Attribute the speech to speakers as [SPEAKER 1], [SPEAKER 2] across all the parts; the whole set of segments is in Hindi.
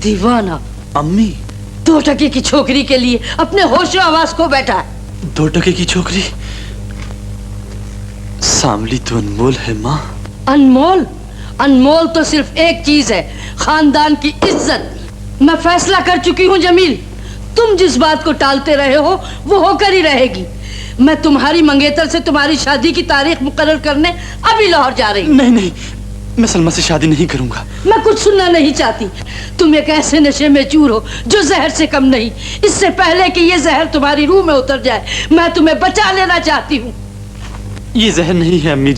[SPEAKER 1] दीवाना।
[SPEAKER 2] अम्मी,
[SPEAKER 1] 2 टके की छोकरी के लिए अपने होश आवाज को बैठा है।
[SPEAKER 2] 2 टके की छोकरी? सांवली तो अनमोल है माँ।
[SPEAKER 1] अनमोल? अनमोल तो सिर्फ एक चीज है, खानदान की इज्जत। मैं फैसला कर चुकी हूँ जमील, तुम जिस बात को टालते रहे हो वो होकर ही रहेगी। मैं तुम्हारी मंगेतर से तुम्हारी शादी की तारीख मुकर्रर करने अभी लाहौर जा रही हूँ।
[SPEAKER 2] नहीं नहीं, मैं सलमा से शादी नहीं करूंगा।
[SPEAKER 1] मैं कुछ सुनना नहीं चाहती। तुम एक ऐसे नशे में चूर हो जो जहर से कम नहीं। इससे पहले कि ये जहर तुम्हारी रूह में उतर जाए, मैं तुम्हें बचा लेना चाहती हूँ।
[SPEAKER 2] ये जहर नहीं है अम्मी।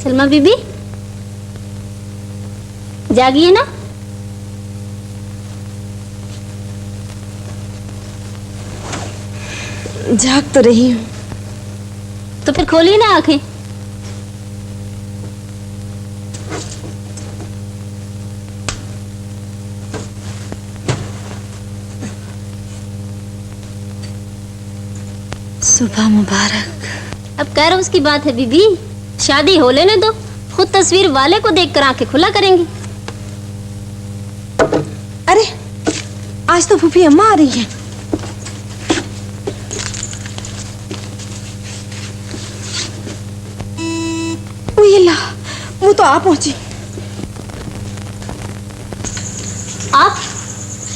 [SPEAKER 3] सलमा बीबी जागिए ना।
[SPEAKER 4] जाग तो रही हूँ।
[SPEAKER 3] तो फिर खोलिए ना आंखें।
[SPEAKER 4] सुबह मुबारक।
[SPEAKER 3] अब कह रहा उसकी बात है बीबी, शादी हो लेने दो, खुद तस्वीर वाले को देखकर आंखें खुला करेंगी।
[SPEAKER 4] अरे आज तो फूफी अम्मा आ रही है। ओए अल्लाह, वो तो आप पहुंची।
[SPEAKER 3] आप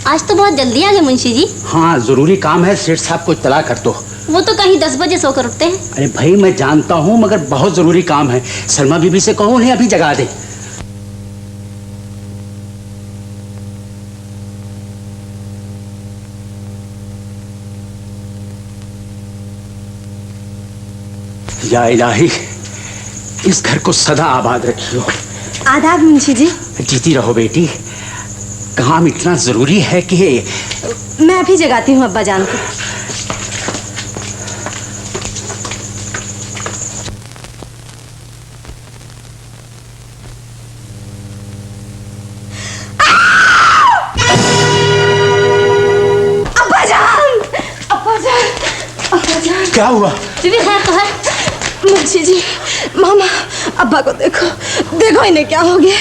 [SPEAKER 3] आज तो बहुत जल्दी आ गए मुंशी जी।
[SPEAKER 5] हाँ, जरूरी काम है, सेठ साहब को इत्तला कर दो।
[SPEAKER 3] वो तो कहीं 10 बजे सोकर उठते हैं।
[SPEAKER 5] अरे भाई मैं जानता हूँ, मगर बहुत जरूरी काम है। सलमा बीबी से कहो उन्हें अभी जगा दे। या इलाही, इस घर को सदा आबाद रखियो।
[SPEAKER 4] आदाब मुंशी जी।
[SPEAKER 5] जीती रहो बेटी। काम इतना जरूरी है कि
[SPEAKER 4] मैं अभी जगाती हूँ अब्बा जान को।
[SPEAKER 5] क्या हुआ?
[SPEAKER 3] बीबी खैर तो है?
[SPEAKER 4] मुंशी जी, मामा, अब्बा को देखो, देखो इन्हें क्या हो गया,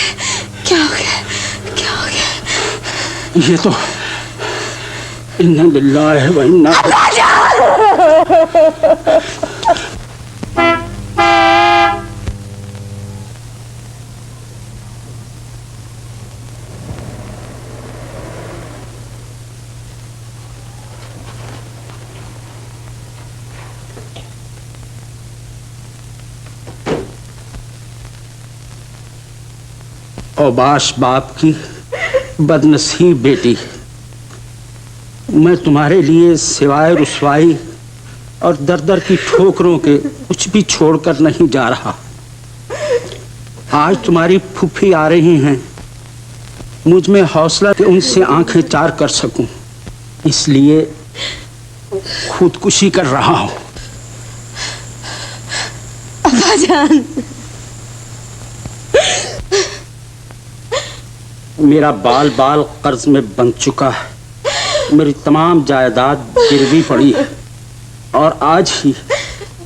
[SPEAKER 4] क्या हो गया, क्या हो गया।
[SPEAKER 5] ये तो इन्ना लिल्लाहि व इन्ना औबाश बाप की बदनसीब बेटी, मैं तुम्हारे लिए सिवाय रुसवाई और दर दर की ठोकरों के कुछ भी छोड़कर नहीं जा रहा। आज तुम्हारी फूफी आ रही हैं, मुझ में हौसला कि उनसे आंखें चार कर सकूं, इसलिए खुदकुशी कर रहा हूं।
[SPEAKER 4] अब्बा जान,
[SPEAKER 5] मेरा बाल बाल कर्ज में बन चुका है। मेरी तमाम जायदाद गिरवी पड़ी है और आज ही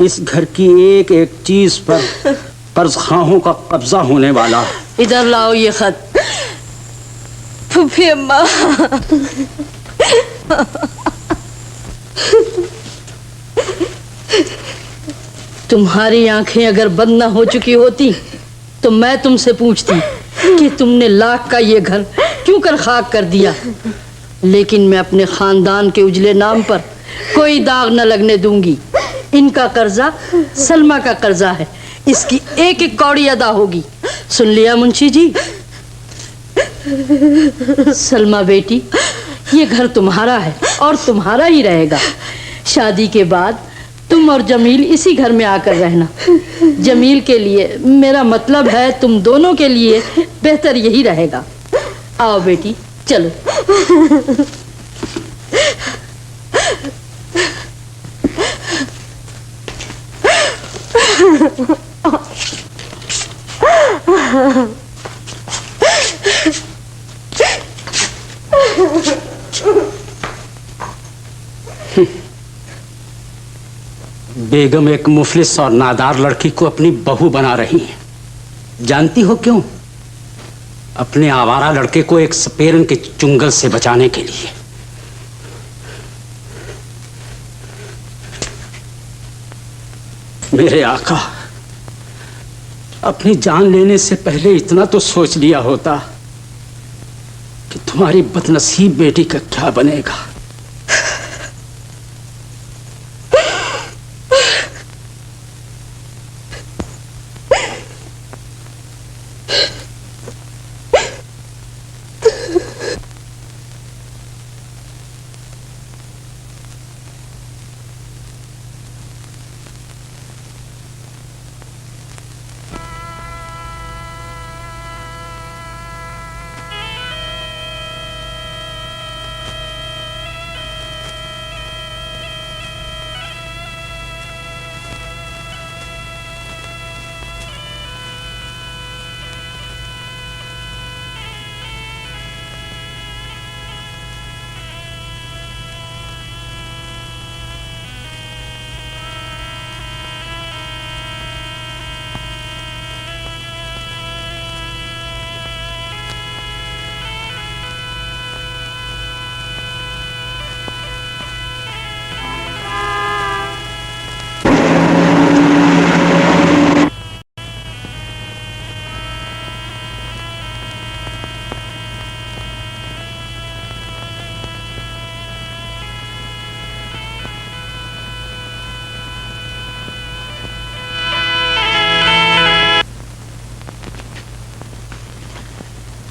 [SPEAKER 5] इस घर की एक एक चीज पर कर्जखाहों का कब्जा होने वाला है।
[SPEAKER 1] इधर लाओ ये खत।
[SPEAKER 4] फूफी अम्मा,
[SPEAKER 1] तुम्हारी आंखें अगर बंद न हो चुकी होती तो मैं तुमसे पूछती कि तुमने लाख का ये घर क्यों कर खाक कर दिया, लेकिन मैं अपने खानदान के उजले नाम पर कोई दाग न लगने दूंगी। इनका कर्जा सलमा का कर्जा है, इसकी एक एक कौड़ी अदा होगी। सुन लिया मुंशी जी? सलमा बेटी, ये घर तुम्हारा है और तुम्हारा ही रहेगा। शादी के बाद तुम और जमील इसी घर में आकर रहना। जमील के लिए, मेरा मतलब है तुम दोनों के लिए बेहतर यही रहेगा। आओ बेटी, चलो।
[SPEAKER 5] बेगम एक मुफलिस और नादार लड़की को अपनी बहू बना रही है। जानती हो क्यों? अपने आवारा लड़के को एक सपेरन के चुंगल से बचाने के लिए। मेरे आका, अपनी जान लेने से पहले इतना तो सोच लिया होता कि तुम्हारी बदनसीब बेटी का क्या बनेगा।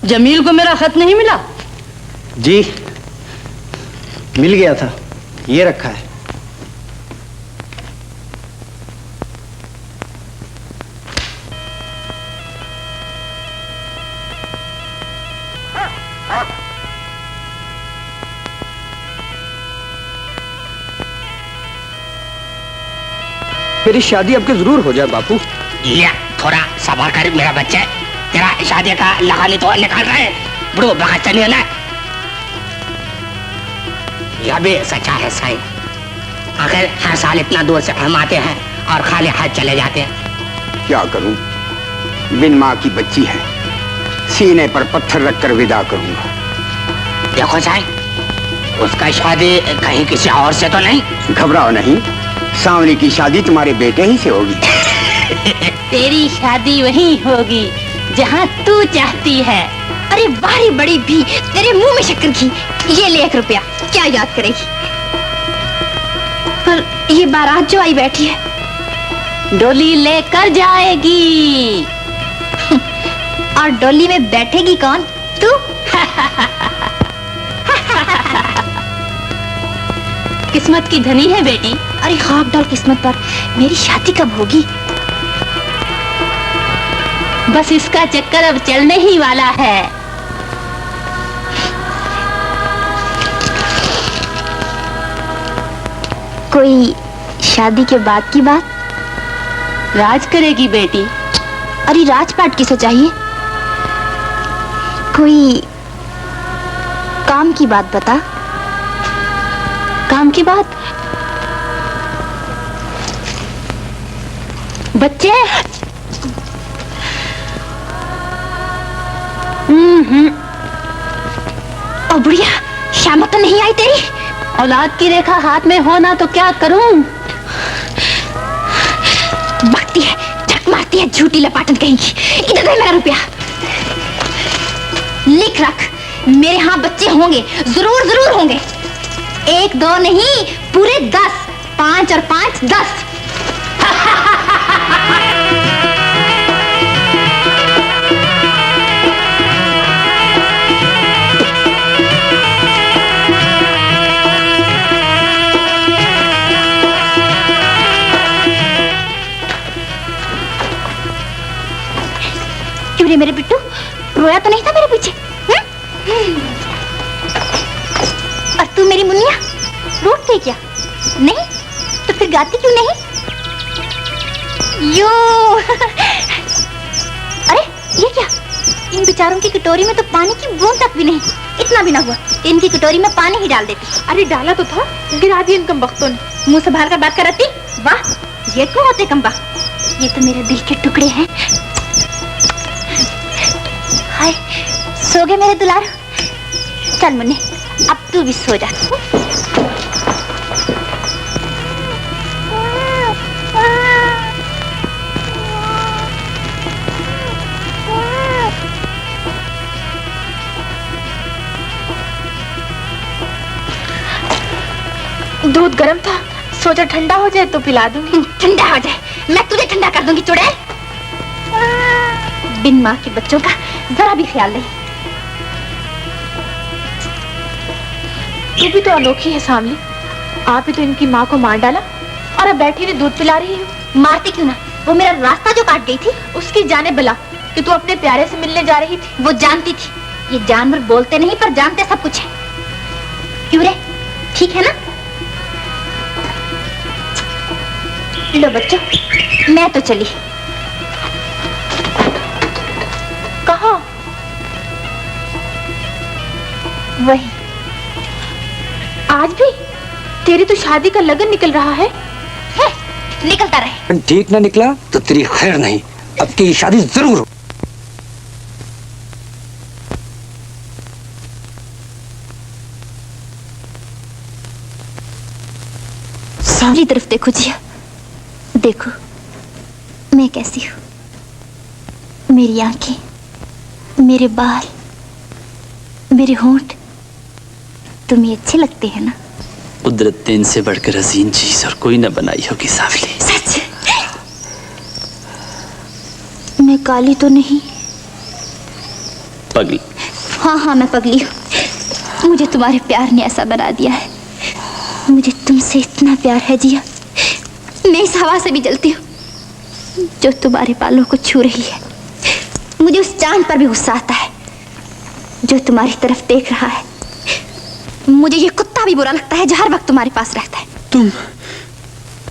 [SPEAKER 1] जमील को मेरा खत नहीं मिला?
[SPEAKER 6] जी मिल गया था, ये रखा है। मेरी शादी अब के जरूर हो जाए बापू।
[SPEAKER 7] या थोड़ा सबर कर मेरा बच्चा, तेरा शादी का लगानी तो निकाल रहे बड़ो बगाचा नहीं है ना। यह भी सच्चा है सही। आखिर हर साल इतना दूर से हम आते हैं और खाली हाथ चले जाते हैं।
[SPEAKER 8] क्या करूं, बिन माँ की बच्ची है, सीने पर पत्थर रखकर विदा करूंगा।
[SPEAKER 7] देखो साहब, उसका शादी कहीं किसी और से तो नहीं?
[SPEAKER 8] घबराओ नहीं, सांवली की शादी तुम्हारे बेटे ही से होगी।
[SPEAKER 3] तेरी शादी वहीं होगी जहाँ तू चाहती है।
[SPEAKER 4] अरे बारी बड़ी भी, तेरे मुंह में शक्कर घी। ये ले 1 रुपया, क्या याद करेगी? पर ये बारात जो आई बैठी है,
[SPEAKER 3] डोली लेकर जाएगी।
[SPEAKER 4] और डोली में बैठेगी कौन? तू?
[SPEAKER 3] किस्मत की धनी है बेटी।
[SPEAKER 4] अरे खाक डाल किस्मत पर, मेरी शादी कब होगी?
[SPEAKER 3] बस इसका चक्कर अब चलने ही वाला है।
[SPEAKER 4] कोई शादी के बाद की बात?
[SPEAKER 3] राज करेगी बेटी।
[SPEAKER 4] अरे राजपाट किसे चाहिए? कोई काम की बात बता।
[SPEAKER 3] काम की बात? बच्चे?
[SPEAKER 4] ओ बुढ़िया, शाम तो नहीं आई तेरी?
[SPEAKER 3] औलाद की रेखा हाथ में होना तो क्या करूं?
[SPEAKER 4] बकती है, झक मारती है, झूठी लपाटन कहेंगी। इधर दे मेरा रुपया। लिख रख, मेरे यहाँ बच्चे होंगे, जरूर जरूर होंगे। 1 2 नहीं, पूरे 10। 5 और 5 10।
[SPEAKER 9] क्यों रे मेरे बिट्टू, रोया तो नहीं था मेरे पीछे? और तू मेरी मुन्निया रोते क्या? नहीं तो फिर गाती क्यों नहीं? यो अरे ये क्या, इन बेचारों की कटोरी में तो पानी की बूंद तक भी नहीं, इतना भी ना हुआ इनकी कटोरी में पानी ही डाल देती।
[SPEAKER 4] अरे डाला तो था, गिरा दिया इन कमबख्तों ने।
[SPEAKER 9] मुंह संभाल कर बात करती। वाह, ये क्यों होते कमबख्त? ये तो मेरे दिल के टुकड़े हैं। हाय, सो गए मेरे दुलार? चल मुन्ने, अब तू भी सो जा।
[SPEAKER 4] दूध गर्म था, सोचा ठंडा हो जाए तो पिला दूंगी।
[SPEAKER 9] ठंडा हो जाए, मैं तुझे ठंडा कर दूंगी चुड़ैल। बिन माँ के बच्चों का जरा भी ख्याल नहीं।
[SPEAKER 4] तू भी तो अनोखी है सामली, आप ही तो इनकी माँ को मार डाला और अब बैठी ने दूध पिला रही हो।
[SPEAKER 9] मारती क्यों ना, वो मेरा रास्ता जो काट गई थी।
[SPEAKER 4] उसकी जाने भला कि तू अपने प्यारे से मिलने जा रही थी।
[SPEAKER 9] वो जानती थी, ये जानवर बोलते नहीं पर जानते सब कुछ है। क्यों रे, ठीक है ना? लो बच्चों, मैं तो चली।
[SPEAKER 4] कहाँ?
[SPEAKER 9] वही।
[SPEAKER 4] आज भी तेरी तो शादी का लगन निकल रहा है।
[SPEAKER 9] निकलता रहे।
[SPEAKER 6] ठीक ना निकला तो तेरी खैर नहीं, अब की शादी जरूर हो।
[SPEAKER 9] सारी तरफ देखो जिया, देखो मैं कैसी हूँ। मेरी आंखें, मेरे बाल, मेरे होंठ तुम्हें अच्छे लगते हैं ना?
[SPEAKER 2] कुदरत ने इनसे बढ़कर हसीन चीज और कोई न बनाई होगी सांवली।
[SPEAKER 9] सच? मैं काली तो नहीं?
[SPEAKER 2] पगली।
[SPEAKER 9] हाँ हाँ मैं पगली हूँ। मुझे तुम्हारे प्यार ने ऐसा बना दिया है। मुझे तुमसे इतना प्यार है जिया, मैं इस हवा से भी जलती हूँ जो तुम्हारे बालों को छू रही है। मुझे उस चांद पर भी गुस्सा आता है जो तुम्हारी तरफ देख रहा है। मुझे ये कुत्ता भी बुरा लगता है जो हर वक्त तुम्हारे पास रहता है।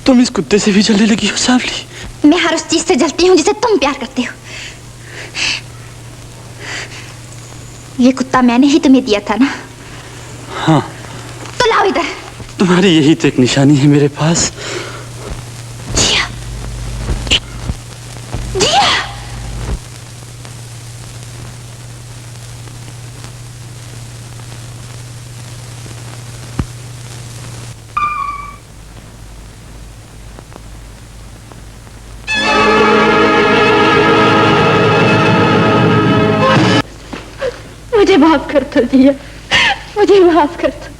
[SPEAKER 2] तुम इस कुत्ते से भी जलने लगी हो सांवली?
[SPEAKER 9] मैं हर उस चीज से जलती हूँ जिसे तुम प्यार करते हो। ये कुत्ता मैंने ही तुम्हें दिया था ना?
[SPEAKER 2] हाँ।
[SPEAKER 9] तो लाओ इधर।
[SPEAKER 2] तुम्हारी यही तो एक निशानी है मेरे पास।
[SPEAKER 9] जिया, जिया।
[SPEAKER 4] मुझे माफ कर दो जिया, मुझे माफ कर दो।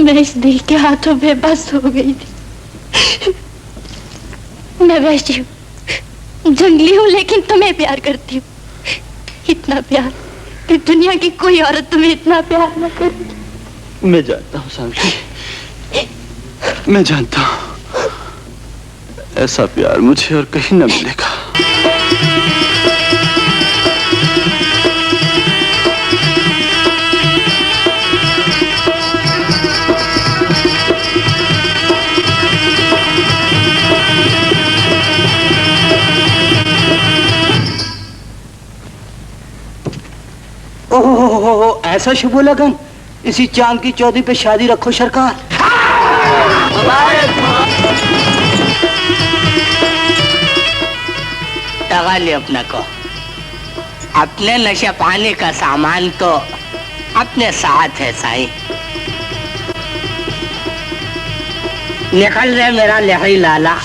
[SPEAKER 4] मैं इस दिल के हाथों में बस हो गई थी। मैं वैसी हूँ, जंगली हूँ, लेकिन तुम्हें प्यार करती हूँ। इतना प्यार कि दुनिया की कोई औरत तुम्हें इतना प्यार न करे।
[SPEAKER 2] मैं जानता हूँ सांवली, मैं जानता हूँ ऐसा प्यार मुझे और कहीं न मिलेगा।
[SPEAKER 6] ओहो, ऐसा शुभ लगन, इसी चांद की चौधरी पे शादी रखो सरकार।
[SPEAKER 7] दगा ले अपने को, अपने नशे पानी का सामान तो अपने साथ है साईं। निकल रहे मेरा लहरी लाला।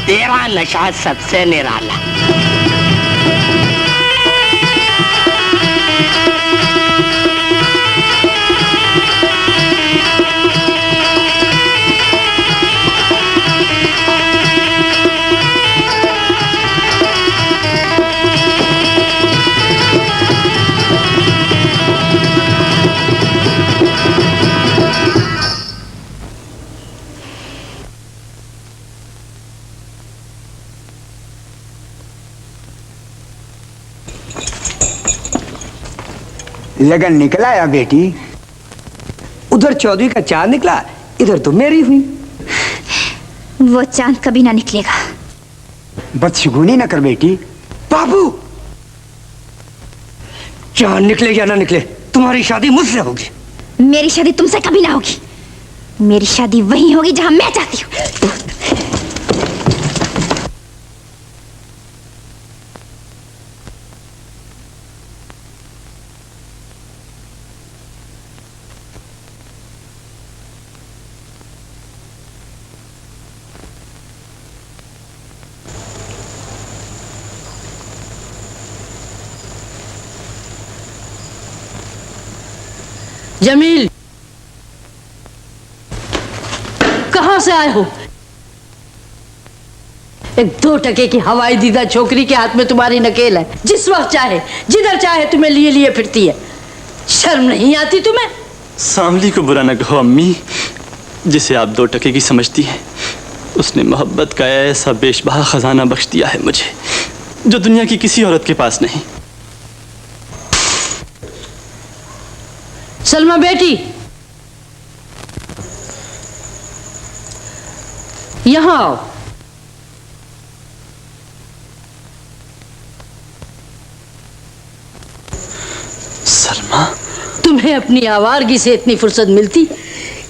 [SPEAKER 7] तेरा नशा सबसे निराला।
[SPEAKER 8] लगन निकला या बेटी?
[SPEAKER 6] उधर चौधरी का चांद निकला, इधर तो मेरी हुई।
[SPEAKER 9] वो चांद कभी ना निकलेगा।
[SPEAKER 8] बदशगुनी न कर बेटी।
[SPEAKER 6] बाबू, चांद निकले या ना निकले, तुम्हारी शादी मुझसे होगी।
[SPEAKER 9] मेरी शादी तुमसे कभी ना होगी। मेरी शादी वहीं होगी जहां मैं चाहती हूँ।
[SPEAKER 1] जमील, कहां से आए हो? एक 2 टके की हवाई दीदा छोकरी के हाथ में तुम्हारी नकेल है। जिस वक्त चाहे जिधर चाहे तुम्हें लिए लिए फिरती है। शर्म नहीं आती तुम्हें?
[SPEAKER 2] सांवली को बुरा न कहो अम्मी। जिसे आप 2 टके की समझती हैं, उसने मोहब्बत का ऐसा बेशबहा खजाना बख्श दिया है मुझे, जो दुनिया की किसी औरत के पास नहीं।
[SPEAKER 1] सलमा बेटी, यहां आओ।
[SPEAKER 2] सलमा,
[SPEAKER 1] तुम्हें अपनी आवारगी से इतनी फुर्सत मिलती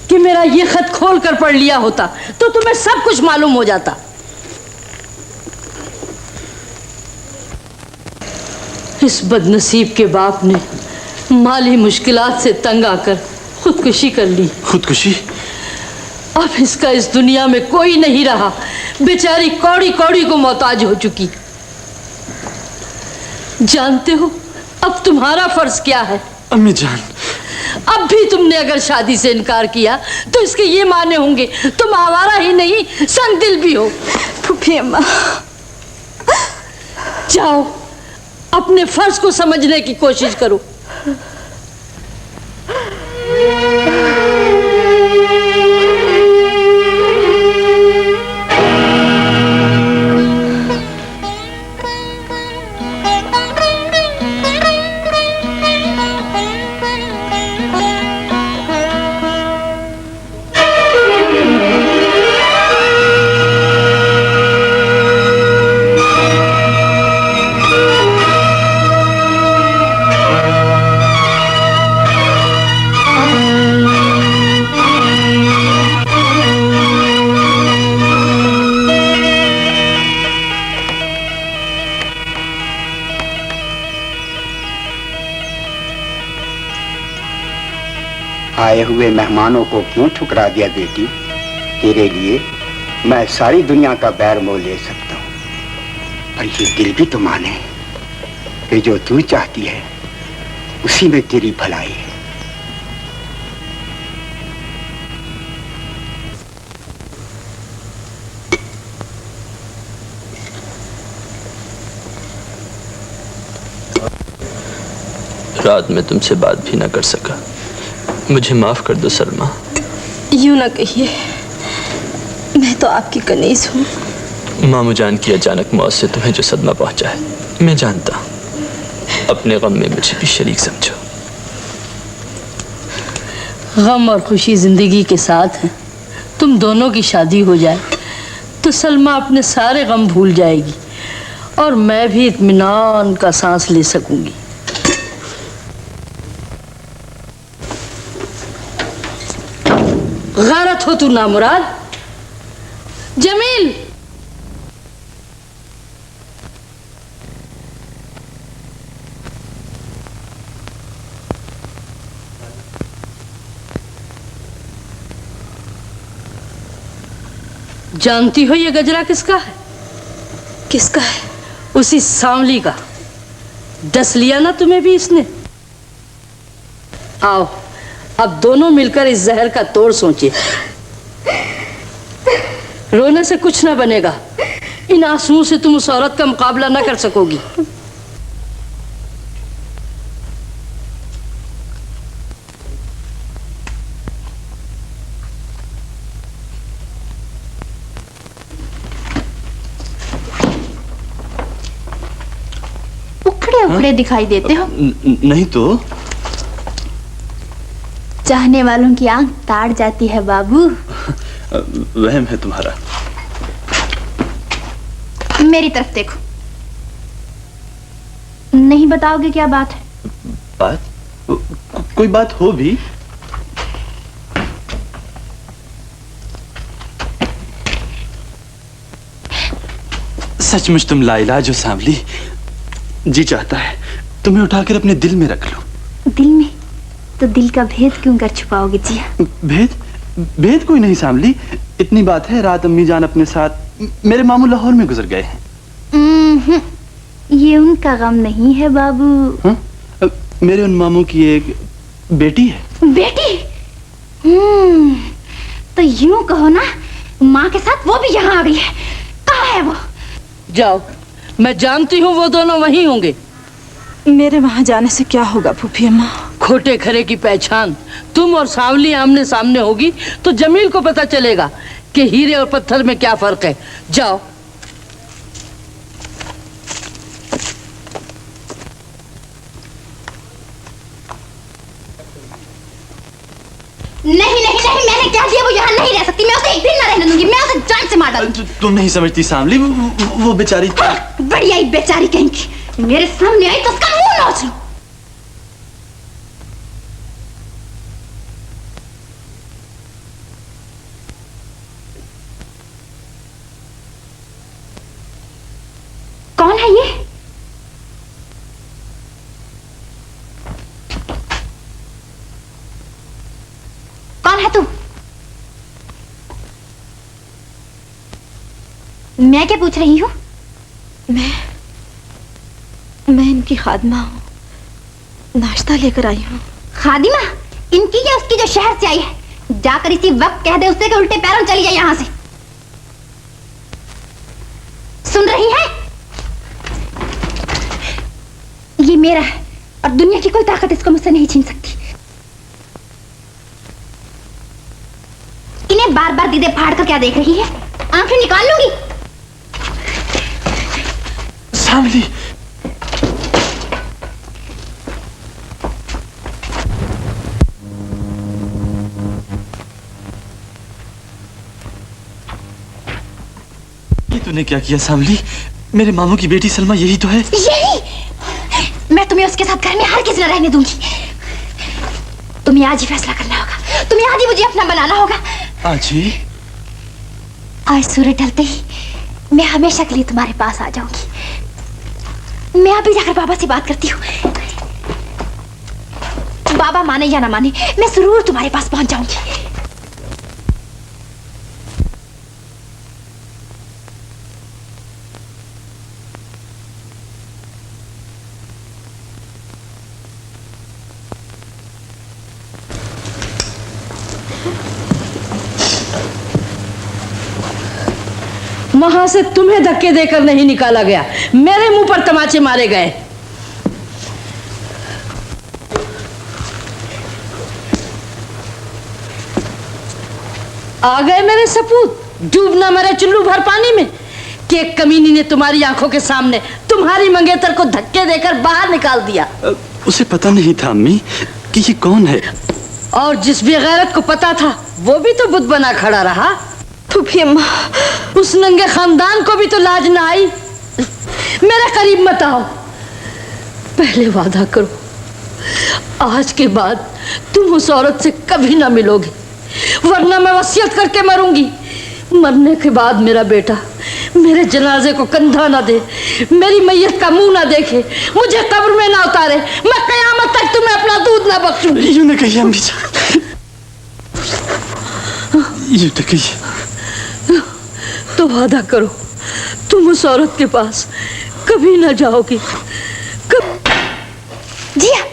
[SPEAKER 1] कि मेरा ये खत खोल कर पढ़ लिया होता तो तुम्हें सब कुछ मालूम हो जाता। इस बदनसीब के बाप ने माली मुश्किलात से तंग आकर खुदकुशी कर ली।
[SPEAKER 2] खुदकुशी?
[SPEAKER 1] अब इसका इस दुनिया में कोई नहीं रहा। बेचारी कौड़ी कौड़ी को मोहताज हो चुकी। जानते हो अब तुम्हारा फर्ज क्या है?
[SPEAKER 2] अम्मी जान,
[SPEAKER 1] अब भी तुमने अगर शादी से इनकार किया तो इसके ये माने होंगे तुम आवारा ही नहीं, संगदिल भी हो।
[SPEAKER 9] फूफी अम्मा,
[SPEAKER 1] जाओ अपने फर्ज को समझने की कोशिश करो।
[SPEAKER 8] आए हुए मेहमानों को क्यों ठुकरा दिया बेटी? तेरे लिए मैं सारी दुनिया का बैर मोल ले सकता हूँ, पर ये दिल भी तो माने कि जो तू चाहती है उसी में तेरी भलाई है।
[SPEAKER 2] रात में तुमसे बात भी ना कर सका, मुझे माफ कर दो सलमा।
[SPEAKER 4] यूं ना कहिए, मैं तो आपकी कनीज हूँ।
[SPEAKER 2] मामू जान की अचानक मौत से तुम्हें जो सदमा पहुंचा है, मैं जानता हूँ। अपने गम में मुझे भी शरीक समझो।
[SPEAKER 1] गम और खुशी जिंदगी के साथ हैं। तुम दोनों की शादी हो जाए तो सलमा अपने सारे गम भूल जाएगी और मैं भी इत्मीनान का सांस ले सकूंगी। गैरत हो तू नामुराद। जमील, जानती हो ये गजरा किसका है?
[SPEAKER 4] किसका है?
[SPEAKER 1] उसी सांवली का। डस लिया ना तुम्हें भी इसने। आओ अब दोनों मिलकर इस जहर का तोड़ सोचे। रोने से कुछ ना बनेगा। इन आंसुओं से तुम उस औरत का मुकाबला ना कर सकोगी।
[SPEAKER 9] उखड़े उखड़े दिखाई देते हो।
[SPEAKER 2] नहीं तो।
[SPEAKER 9] चाहने वालों की आंख ताड़ जाती है बाबू।
[SPEAKER 2] वहम है तुम्हारा।
[SPEAKER 9] मेरी तरफ देखो। नहीं बताओगे क्या बात है?
[SPEAKER 2] बात? कोई बात हो भी? सचमुच तुम लाइलाज हो सांवली। जी चाहता है तुम्हें उठाकर अपने दिल में रख लो।
[SPEAKER 9] दिल में? तो दिल का भेद क्यों कर छुपाओगे जिया?
[SPEAKER 2] भेद? भेद कोई नहीं सांवली। इतनी बात है, रात अम्मी जान अपने साथ मेरे मामू लाहौर में गुजर गए हैं।
[SPEAKER 9] ये उनका गम नहीं है बाबू।
[SPEAKER 2] हा? मेरे उन मामू की एक बेटी है।
[SPEAKER 9] बेटी? तो यूं कहो ना, माँ के साथ वो भी यहाँ आ गई है। कहाँ है वो?
[SPEAKER 1] जाओ, मैं जानती हूँ वो दोनों वहीं होंगे।
[SPEAKER 10] मेरे वहां जाने से क्या होगा फूफी अम्मा?
[SPEAKER 1] खोटे खरे की पहचान तुम और सांवली आमने सामने होगी तो जमील को पता चलेगा कि हीरे और पत्थर में क्या फर्क है। जाओ।
[SPEAKER 9] नहीं नहीं नहीं, मैंने क्या किया? वो यहाँ नहीं रह सकती। मैं उसे एक दिन ना रहने दूंगी। मैं उसे जान से मार डालूंगी।
[SPEAKER 2] तुम नहीं समझती सांवली, वो बेचारी।
[SPEAKER 9] बढ़िया ही बेचारी कहेंगी। मेरे सामने आई तो उसका मुंह नोच लो। कौन है ये? कौन है तू? मैं क्या पूछ रही हूँ?
[SPEAKER 10] मैं इनकी खादिमा हूँ, नाश्ता लेकर आई हूँ।
[SPEAKER 9] खादिमा? इनकी या उसकी जो शहर से आई है? जाकर इसी वक्त कह दे उससे कि उल्टे पैरों चली जाए यहाँ से। सुन रही है? ये मेरा है और दुनिया की कोई ताकत इसको मुझसे नहीं छीन सकती। इन्हें बार बार दीदे फाड़ कर क्या देख रही है? आंखें निकाल लूंगी।
[SPEAKER 2] सांवली, ये तूने क्या किया सांवली? मेरे मामू की बेटी सलमा यही तो है।
[SPEAKER 9] यही? मैं तुम्हें उसके साथ घर में हर किसी न रहने दूंगी। तुम्हें आज ही फैसला करना होगा। तुम्हें आज ही मुझे अपना बनाना होगा।
[SPEAKER 2] आज ही?
[SPEAKER 9] आज सूरज ढलते ही मैं हमेशा के लिए तुम्हारे पास आ जाऊंगी। मैं अभी जाकर बाबा से बात करती हूँ। बाबा माने या ना माने, मैं जरूर तुम्हारे पास पहुंच जाऊंगी।
[SPEAKER 1] वहां से तुम्हें धक्के देकर नहीं निकाला गया, मेरे मुंह पर तमाचे मारे गए। आ गए मेरे सपूत, डूब ना मरे चुल्लू भर पानी में कि एक कमीनी ने तुम्हारी आंखों के सामने तुम्हारी मंगेतर को धक्के देकर बाहर निकाल दिया।
[SPEAKER 2] उसे पता नहीं था अम्मी कि ये कौन है।
[SPEAKER 1] और जिस बेगैरत को पता था वो भी तो बुत बना खड़ा रहा।
[SPEAKER 10] फूफी अम्मा,
[SPEAKER 1] उस नंगे खानदान को भी तो लाज ना आई। मेरे करीब मत आओ। पहले वादा करो, आज के बाद तुम उस औरत से कभी ना मिलोगे, वरना मैं वसीयत करके मरूंगी। मरने के बाद मेरा बेटा मेरे जनाजे को कंधा ना दे, मेरी मैयत का मुंह ना देखे, मुझे कब्र में ना उतारे, मैं कयामत तक तुम्हें अपना दूध ना बख्शूं।
[SPEAKER 2] यूं न कहिए अम्मी जान, यूं न कहिए।
[SPEAKER 1] तो वादा करो तुम उस औरत के पास कभी ना जाओगी।
[SPEAKER 9] जिया,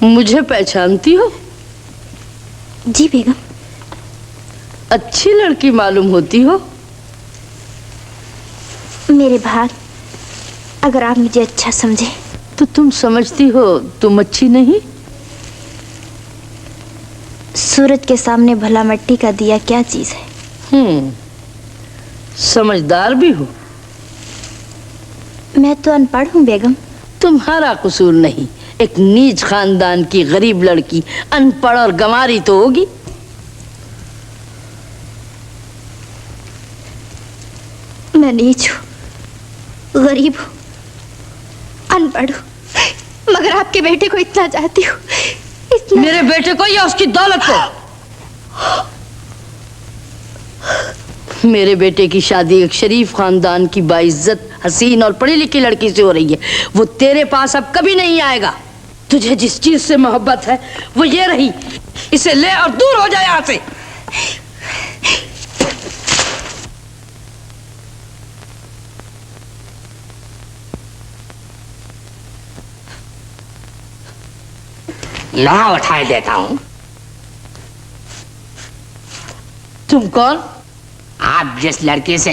[SPEAKER 1] मुझे पहचानती हो?
[SPEAKER 9] जी बेगम।
[SPEAKER 1] अच्छी लड़की मालूम होती हो।
[SPEAKER 9] मेरे भाग, अगर आप मुझे अच्छा समझे
[SPEAKER 1] तो तुम समझती हो तुम अच्छी नहीं?
[SPEAKER 9] सूरज के सामने भला मिट्टी का दिया क्या चीज है?
[SPEAKER 1] समझदार भी हो,
[SPEAKER 9] मैं तो अनपढ़ हूँ बेगम।
[SPEAKER 1] तुम्हारा कसूर नहीं, एक नीच खानदान की गरीब लड़की अनपढ़ और गंवारी तो होगी।
[SPEAKER 9] मैं नीच हूँ, गरीब हूँ, अनपढ़ हूँ, मगर आपके बेटे को इतना चाहती हूँ, इतना।
[SPEAKER 1] मेरे बेटे को या उसकी दौलत को? मेरे बेटे की शादी एक शरीफ खानदान की बाइज्जत, हसीन और पढ़ी लिखी लड़की से हो रही है। वो तेरे पास अब कभी नहीं आएगा। तुझे जिस चीज से मोहब्बत है वो ये रही, इसे ले और दूर हो जाए यहाँ से।
[SPEAKER 7] मैं उठाए देता हूँ।
[SPEAKER 1] तुम कौन?
[SPEAKER 7] आप जिस लड़की से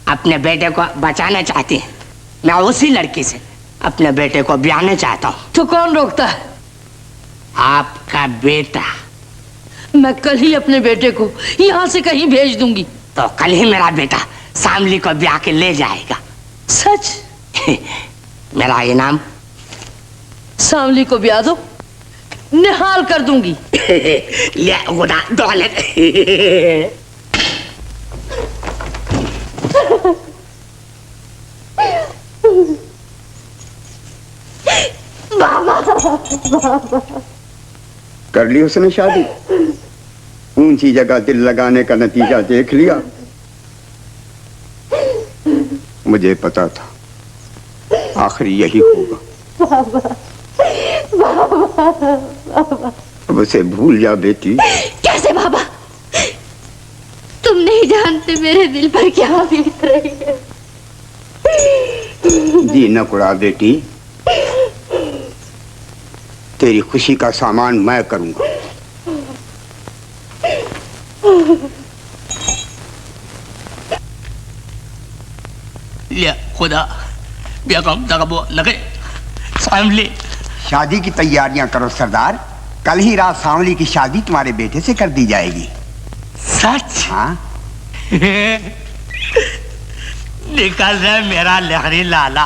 [SPEAKER 7] अपने बेटे को बचाना चाहती हैं, मैं उसी लड़की से अपने बेटे को ब्याहना चाहता हूँ।
[SPEAKER 1] तो कौन रोकता है?
[SPEAKER 7] आपका बेटा।
[SPEAKER 1] मैं कल ही अपने बेटे को यहाँ से कहीं भेज दूंगी।
[SPEAKER 7] तो कल ही मेरा बेटा शामली को ब्याह के ले जाएगा।
[SPEAKER 1] सच?
[SPEAKER 7] मेरा इनाम?
[SPEAKER 1] शामली को ब्याह दो, निहाल कर दूंगी।
[SPEAKER 7] ले गुदा दौलत।
[SPEAKER 8] कर ली उसने शादी, ऊंची जगह दिल लगाने का नतीजा देख लिया। मुझे पता था आखिर यही होगा। अब उसे भूल जा बेटी।
[SPEAKER 9] कैसे बाबा? तुम नहीं जानते मेरे दिल पर क्या बीत रही है।
[SPEAKER 8] जी न कुड़ा बेटी, तेरी खुशी का सामान मैं करूंगा।
[SPEAKER 7] ले खुदा बेगम दगबो लगे शामली।
[SPEAKER 8] शादी की तैयारियां करो सरदार, कल ही रात शामली की शादी तुम्हारे बेटे से कर दी जाएगी।
[SPEAKER 7] सच?
[SPEAKER 8] हाँ।
[SPEAKER 7] निकल रहा मेरा लहरी लाला।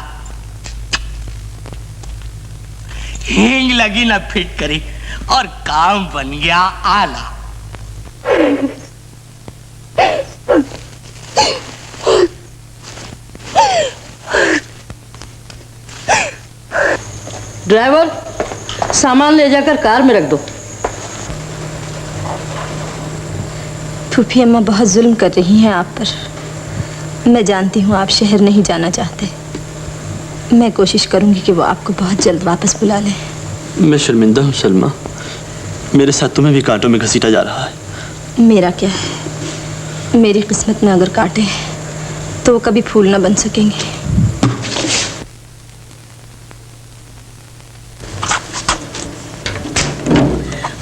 [SPEAKER 7] हींग लगी ना फिट करी और काम बन गया आला।
[SPEAKER 1] ड्राइवर, सामान ले जाकर कार में रख दो।
[SPEAKER 10] फूफी अम्मा बहुत जुल्म कर रही हैं आप पर। मैं जानती हूँ आप शहर नहीं जाना चाहते। मैं कोशिश करूंगी कि वो आपको बहुत जल्द वापस बुला लें।
[SPEAKER 2] मैं शर्मिंदा हूँ सलमा, मेरे साथ तुम्हें भी कांटों में घसीटा जा रहा है।
[SPEAKER 10] मेरा क्या है, मेरी किस्मत में अगर कांटे हैं तो वो कभी फूल न बन सकेंगे।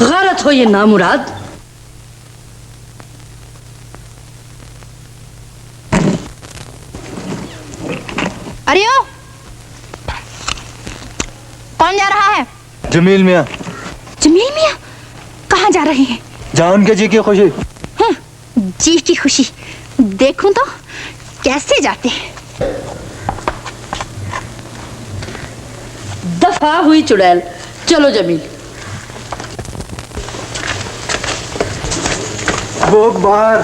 [SPEAKER 1] गलत हो ये नामुराद।
[SPEAKER 9] अरे ओ, कौन जा रहा है?
[SPEAKER 11] जमील मियाँ।
[SPEAKER 9] जमील मियाँ कहाँ जा रहे हैं?
[SPEAKER 11] जहाँ उनके जी की खुशी।
[SPEAKER 9] जी की खुशी? देखूं तो कैसे जाते हैं।
[SPEAKER 1] दफा हुई चुड़ैल, चलो जमील।
[SPEAKER 11] वो बाहर।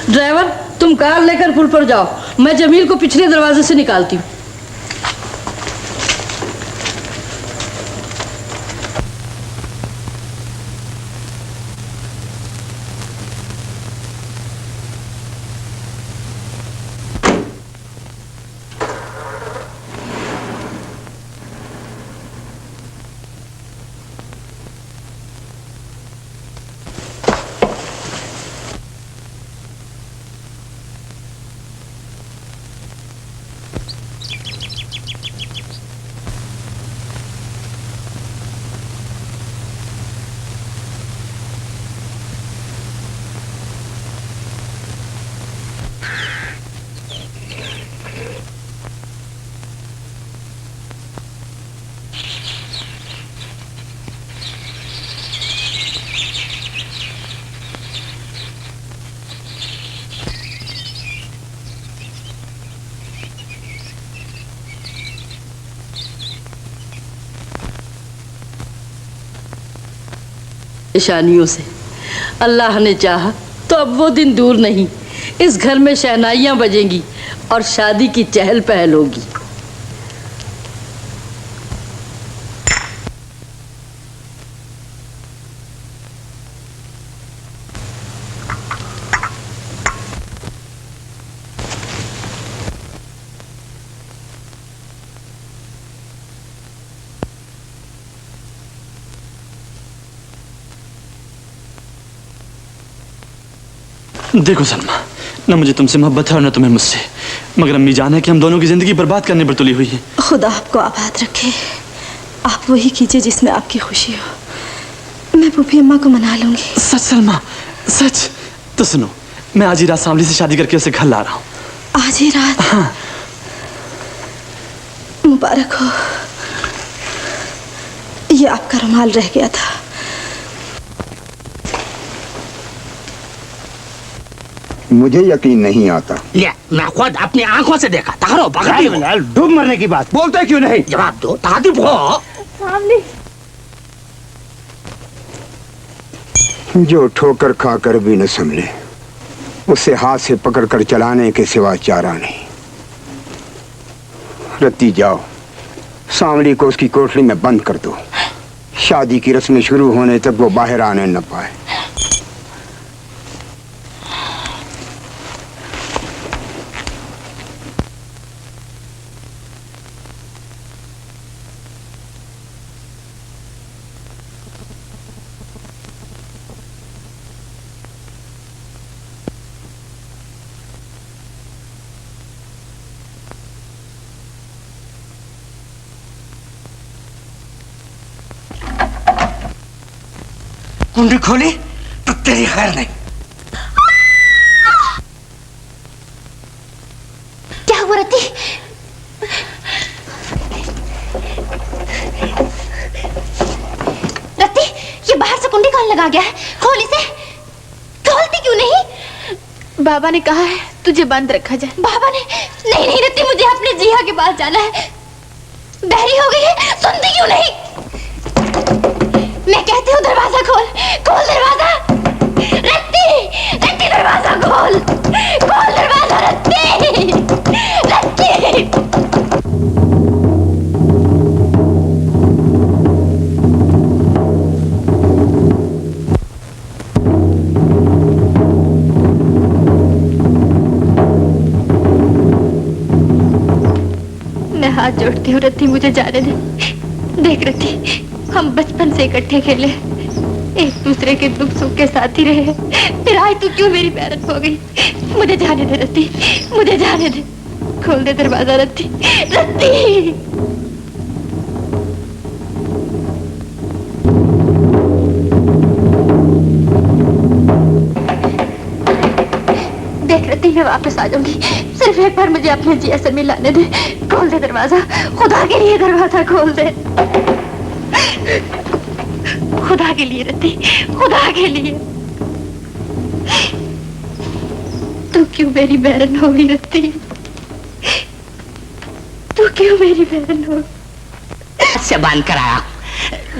[SPEAKER 1] ड्राइवर, तुम कार लेकर पुल पर जाओ, मैं जमील को पिछले दरवाजे से निकालती हूँ। परेशानियों से। अल्लाह ने चाहा तो अब वो दिन दूर नहीं, इस घर में शहनाइयाँ बजेंगी और शादी की चहल पहल होगी।
[SPEAKER 2] देखो सलमा, न मुझे तुमसे मोहब्बत है और न तुम्हें मुझसे, मगर अम्मी जान है कि हम दोनों की जिंदगी बर्बाद करने पर तुली हुई है।
[SPEAKER 10] खुदा आपको आबाद रखे। आप वही कीजिए जिसमें आपकी खुशी हो। मैं फूफी अम्मा को मना लूंगी।
[SPEAKER 2] सच सलमा, सच? तो सुनो, मैं आज ही रात सांवली से शादी करके उसे घर ला रहा हूँ।
[SPEAKER 10] आज ही रात?
[SPEAKER 2] हाँ।
[SPEAKER 10] मुबारक हो। ये आपका रुमाल रह गया था।
[SPEAKER 8] मुझे यकीन नहीं आता।
[SPEAKER 7] ले, मैं खुद अपनी आंखों से देखा। तारो
[SPEAKER 6] बिलाल, डूब मरने की बात बोलते क्यों नहीं?
[SPEAKER 7] जवाब दो। तादिब हो।
[SPEAKER 8] जो ठोकर खाकर भी न संभले, उसे हाथ से पकड़कर चलाने के सिवा चारा नहीं। रत्ती जाओ, सांवली को उसकी कोठरी में बंद कर दो। शादी की रस्में शुरू होने तक वो बाहर आने न पाए।
[SPEAKER 7] कुंडी खोली तो तेरी खैर नहीं।
[SPEAKER 9] क्या हुआ रति? रति, ये बाहर से कुंडी कौन लगा गया है? खोल इसे। खोलती क्यों नहीं?
[SPEAKER 4] बाबा ने कहा है तुझे बंद रखा जाए।
[SPEAKER 9] बाबा ने? नहीं नहीं रति, मुझे अपने जिया के पास जाना है। बहरी हो गई है, सुनती क्यों नहीं? मैं कहती हूँ दरवाजा खोल, खोल दरवाजा। रत्ती, रत्ती दरवाजा खोल, खोल दरवाजा रत्ती, रत्ती।
[SPEAKER 4] मैं हाथ जोड़ती हूँ रत्ती, मुझे जाने दे। देख रत्ती, हम बचपन से इकट्ठे खेले, एक दूसरे के दुख सुख के साथ ही रहे, फिर आज तू क्यों मेरी बैरत हो गई? मुझे जाने दे रत्ती, मुझे जाने दे। खोल दे दरवाजा रत्ती, रत्ती। देख रत्ती, मैं वापस आ जाऊंगी, सिर्फ एक बार मुझे अपने जिया से मिलाने दे। खोल दे दरवाजा, खुदा के लिए दरवाजा खोल दे। खुदा के लिए रत्ती, खुदा के लिए। तू क्यों मेरी बहन हो गई रत्ती? तू क्यों मेरी बहन हो?
[SPEAKER 7] से बांध कर आया।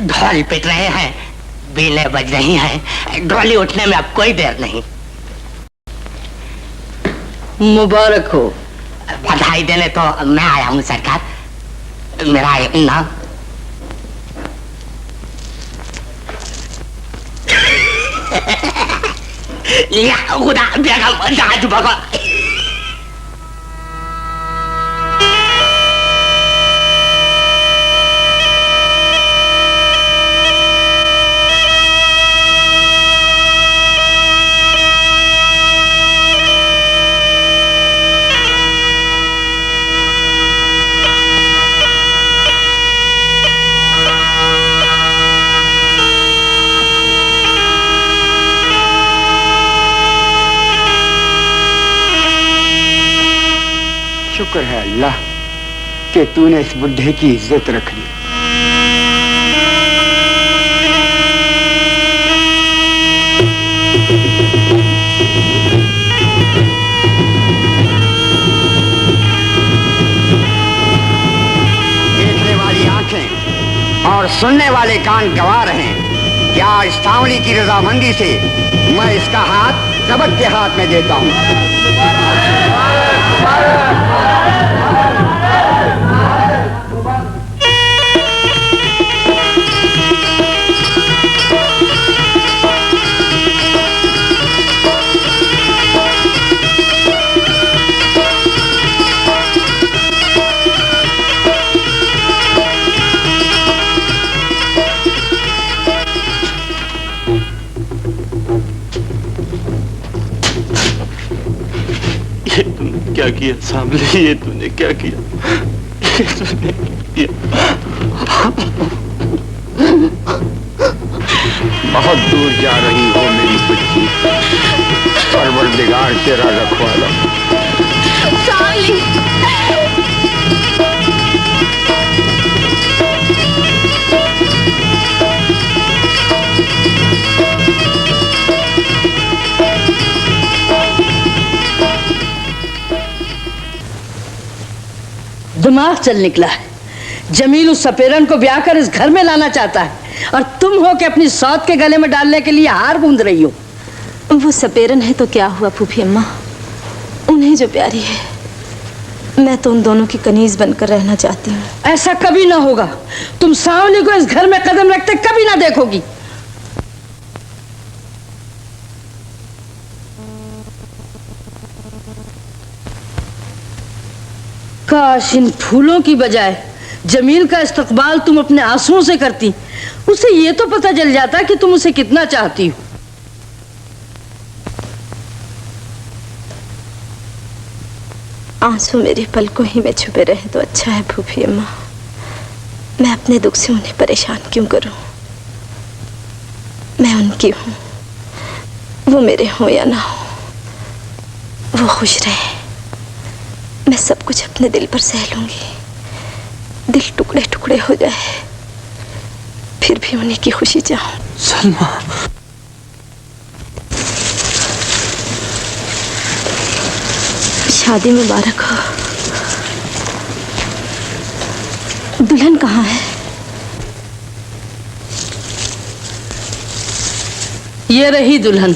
[SPEAKER 7] ढोल पिट रहे हैं, बीने बज रही हैं, डोली उठने में अब कोई देर नहीं।
[SPEAKER 1] मुबारक हो।
[SPEAKER 7] बधाई देने तो मैं आया हूँ सरकार। मेरा नाम लिया खुदा बेगम जाज भगो।
[SPEAKER 8] शुक्र है अल्लाह कि तूने इस बुढ़े की इज्जत रख ली। देखने वाली आंखें और सुनने वाले कान गवाह रहे कि आज सांवली की रजामंदी से मैं इसका हाथ जबत के हाथ में देता हूँ।
[SPEAKER 2] क्या किया सांभले, ये तूने क्या किया? ये तूने किया?
[SPEAKER 8] बहुत दूर जा रही हो मेरी बच्ची, परवरदिगार तेरा रखवाला।
[SPEAKER 9] सांवली,
[SPEAKER 1] दिमाग चल निकला है। जमील उस सपेरन को ब्याह कर इस घर में लाना चाहता है और तुम हो कि अपनी सौत के गले में डालने के लिए हार गूंद रही हो।
[SPEAKER 10] वो सपेरन है तो क्या हुआ फूफी अम्मा, उन्हें जो प्यारी है। मैं तो उन दोनों की कनीज बनकर रहना चाहती हूँ।
[SPEAKER 1] ऐसा कभी ना होगा। तुम सांवली को इस घर में कदम रखते कभी ना देखोगी। काश इन फूलों की बजाय जमील का इस्तकबाल तुम अपने आंसुओं से करती, उसे ये तो पता चल जाता कि तुम उसे कितना चाहती हो।
[SPEAKER 10] आंसू मेरे पलकों ही में छुपे रहे तो अच्छा है फूफी अम्मा। मैं अपने दुख से उन्हें परेशान क्यों करूं? मैं उनकी हूं, वो मेरे हो या ना हो, वो खुश रहे। मैं सब कुछ अपने दिल पर सह लूंगी। दिल टुकड़े टुकड़े हो जाए फिर भी उन्हीं की खुशी चाहूं।
[SPEAKER 2] सलमा,
[SPEAKER 10] शादी मुबारक हो। दुल्हन कहाँ है?
[SPEAKER 1] ये रही दुल्हन।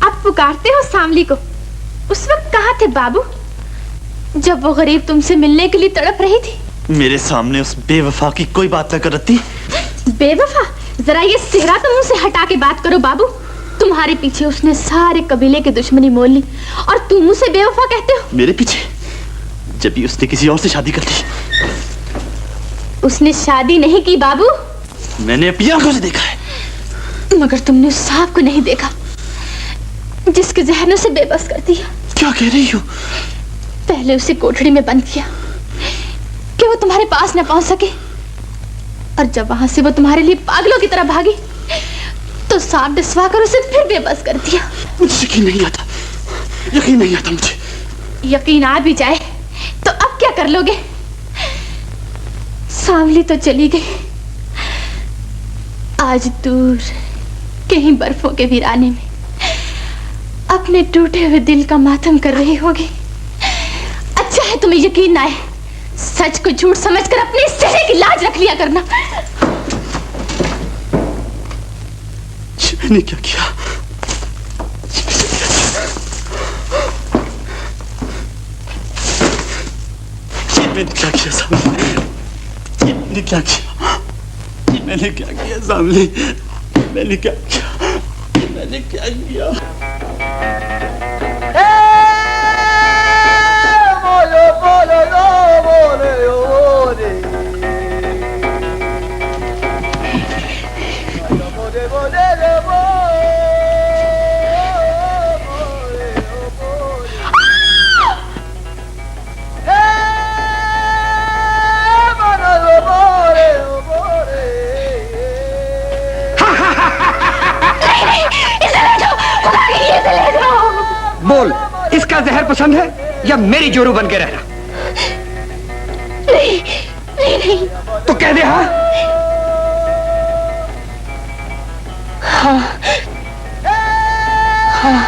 [SPEAKER 4] अब पुकारते हो सांवली को? उस वक्त कहाँ थे बाबू, जब वो गरीब तुमसे मिलने के लिए तड़प रही थी?
[SPEAKER 2] मेरे सामने उस बेवफा की कोई बात न करती।
[SPEAKER 4] बेवफा? जरा ये सेहरा तुम उनसे हटा के बात करो बाबू। तुम्हारे पीछे उसने सारे कबीले की दुश्मनी मोल ली और तुम उसे बेवफा कहते हो।
[SPEAKER 2] मेरे पीछे? जब भी उसने किसी और से शादी कर ली।
[SPEAKER 4] उसने शादी नहीं की बाबू,
[SPEAKER 2] मैंने अपनी आंखों से देखा है।
[SPEAKER 4] मगर तुमने उस सांप को नहीं देखा जिसके जहर ने उसे बेबस कर दिया।
[SPEAKER 2] क्या कह रही हो?
[SPEAKER 4] पहले उसे कोठड़ी में बंद किया कि वो तुम्हारे पास न पहुंच सके, और जब वहां से वो तुम्हारे लिए पागलों की तरह भागी तो सांप डसवा कर उसे फिर बेबस कर दिया।
[SPEAKER 2] मुझे यकीन नहीं आता, यकीन नहीं आता मुझे।
[SPEAKER 4] यकीन आ भी जाए तो अब क्या कर लोगे? सांवली तो चली गई, आज दूर कहीं बर्फों के वीराने में अपने टूटे हुए दिल का मातम कर रही होगी। अच्छा है तुम्हें यकीन ना आए, सच को झूठ समझकर अपने इस चेहरे की लाज रख लिया करना।
[SPEAKER 2] मैंने क्या किया? मैंने क्या किया सामने? मैंने क्या किया? मैंने क्या किया सामने? मैंने क्या किया? मैंने क्या किया?
[SPEAKER 8] बोल, इसका जहर पसंद है या मेरी जोरू बन के रहना?
[SPEAKER 4] नहीं, नहीं, नहीं।
[SPEAKER 8] तो कह दे हाँ।
[SPEAKER 4] हाँ, हाँ।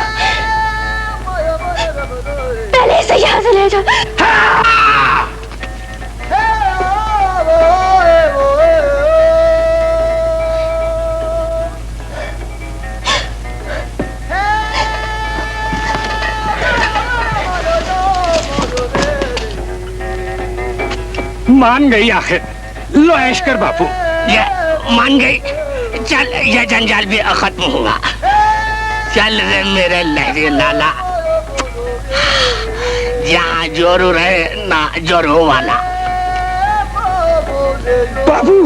[SPEAKER 4] पहले से यहाँ से ले जाओ।
[SPEAKER 8] मान गई आखिर। लो ऐश कर बापू।
[SPEAKER 7] ये मान गई। चल, ये जंजाल भी खत्म हुआ। चल रे मेरे लहरी लाला, जहाँ जोरू रहे ना जोरू वाला।
[SPEAKER 8] बाबू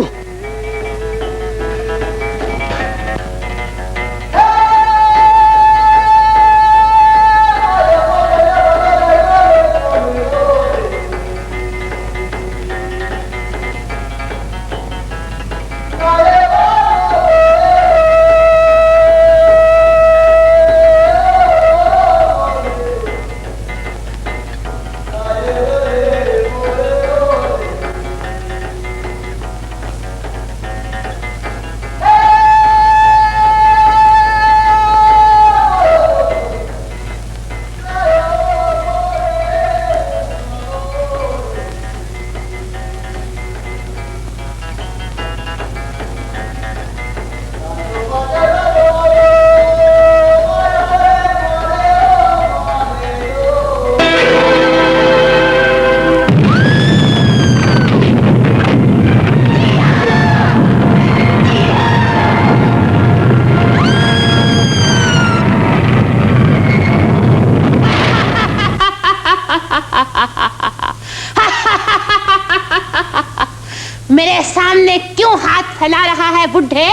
[SPEAKER 7] मेरे सामने क्यों हाथ फैला रहा है बुढ़े?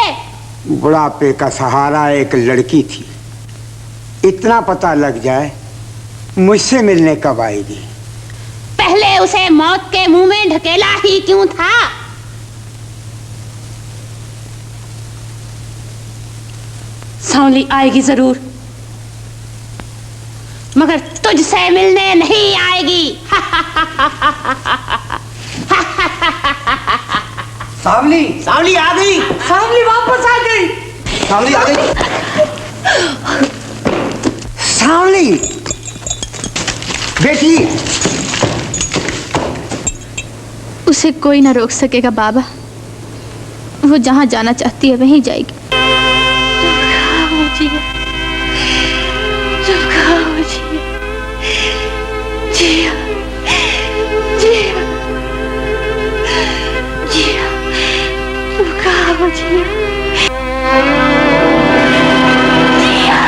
[SPEAKER 8] बुढ़ापे का सहारा एक लड़की थी। इतना पता लग जाए मुझसे मिलने कब आएगी।
[SPEAKER 7] पहले उसे मौत के मुंह में ढकेला ही क्यों था?
[SPEAKER 10] सांवली आएगी जरूर,
[SPEAKER 7] मगर तुझसे मिलने नहीं आएगी।
[SPEAKER 6] सांवली, सांवली आ गई।
[SPEAKER 1] सांवली वापस आ गई।
[SPEAKER 6] सांवली आ गई। सांवली बेटी।
[SPEAKER 4] उसे कोई ना रोक सकेगा बाबा, वो जहां जाना चाहती है वहीं जाएगी।
[SPEAKER 9] जिया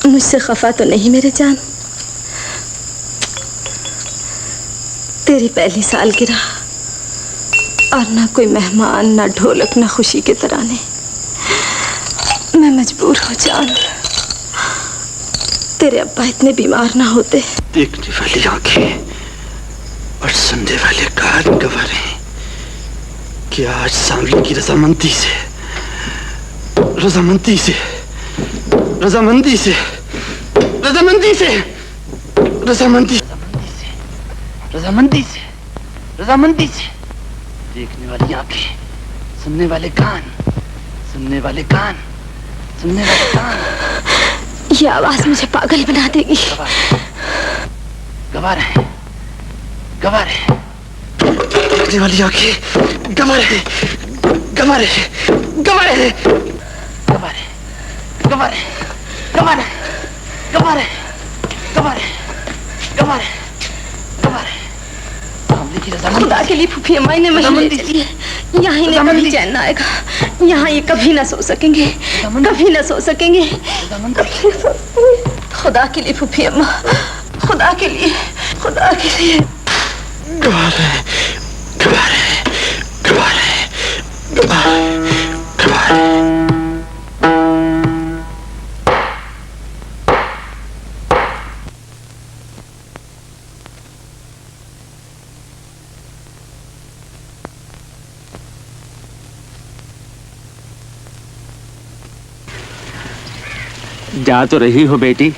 [SPEAKER 10] मुझसे खफा तो नहीं मेरे जान? तेरी पहली सालगिरह और ना कोई मेहमान, ना ढोलक, ना खुशी के तराने। मैं मजबूर हो जान, तेरे अब्बा इतने बीमार ना होते।
[SPEAKER 2] देखने वाली आंखें और सुनने वाले कान गवाह हैं कि आज सांवली की रजामंदी से रजामंदी से रजामंदी से रजामंदी से रजामंदी रजामंदी से रजामंदी से देखने वाली आंखें, सुनने वाले कान, सुनने वाले कान, सुनने वाले कान।
[SPEAKER 10] ये आवाज मुझे पागल बना देगी।
[SPEAKER 2] गवाह रहे, गवाह रहे, देखने वाली आंखें गवाह रहे, गवाह रहे, गवाह रहे, गवाह रहे, गवाह रहे, गवाह रहे, गवाह रहे, गवाह रहे, गवाह रहे, गवाह रहे।
[SPEAKER 10] खुदा के लिए फूफी अम्मा इन्हें वहीं ले चलिए। यहाँ इन्हें कभी चैन ना आएगा। यहाँ ये कभी ना सो सकेंगे, कभी ना सो सकेंगे। खुदा के लिए फूफी अम्मा, खुदा के लिए, खुदा के लिए।
[SPEAKER 2] गवाह रहे, गवाह रहे, गवाह रहे, गवाह रहे, गवाह रहे।
[SPEAKER 5] जा तो रही हो बेटी,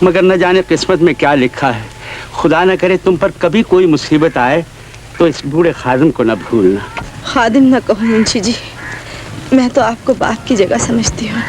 [SPEAKER 5] मगर न जाने किस्मत में क्या लिखा है। खुदा न करे तुम पर कभी कोई मुसीबत आए तो इस बूढ़े खादिम को न भूलना।
[SPEAKER 10] खादिम न कहो मुंशी जी, मैं तो आपको बाप की जगह समझती हूँ।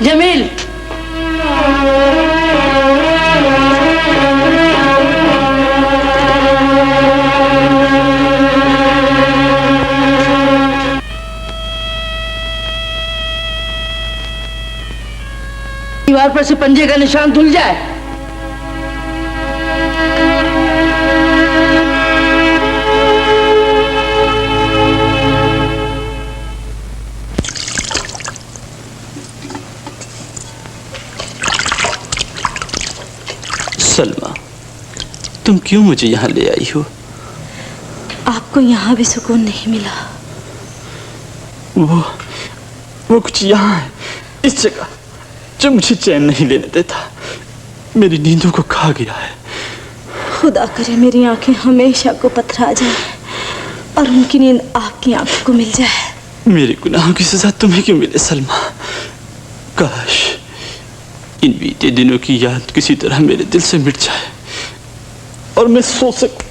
[SPEAKER 1] जमील, दीवार पर से पंजे का निशान धुल जाए।
[SPEAKER 2] सलमा, तुम क्यों मुझे यहाँ ले आई हो?
[SPEAKER 10] आपको यहाँ भी सुकून नहीं मिला?
[SPEAKER 2] वो कुछ यहाँ है, इस जगह, जो मुझे चैन नहीं लेने देता, मेरी नींदों को खा गया है।
[SPEAKER 10] खुदा करे मेरी आंखें हमेशा को पथरा जाए और उनकी नींद आपकी आंखों को मिल जाए।
[SPEAKER 2] मेरे गुनाहों की सजा तुम्हें क्यों मिले सलमा? काश इन बीते दिनों की याद किसी तरह मेरे दिल से मिट जाए और मैं सो सकूं।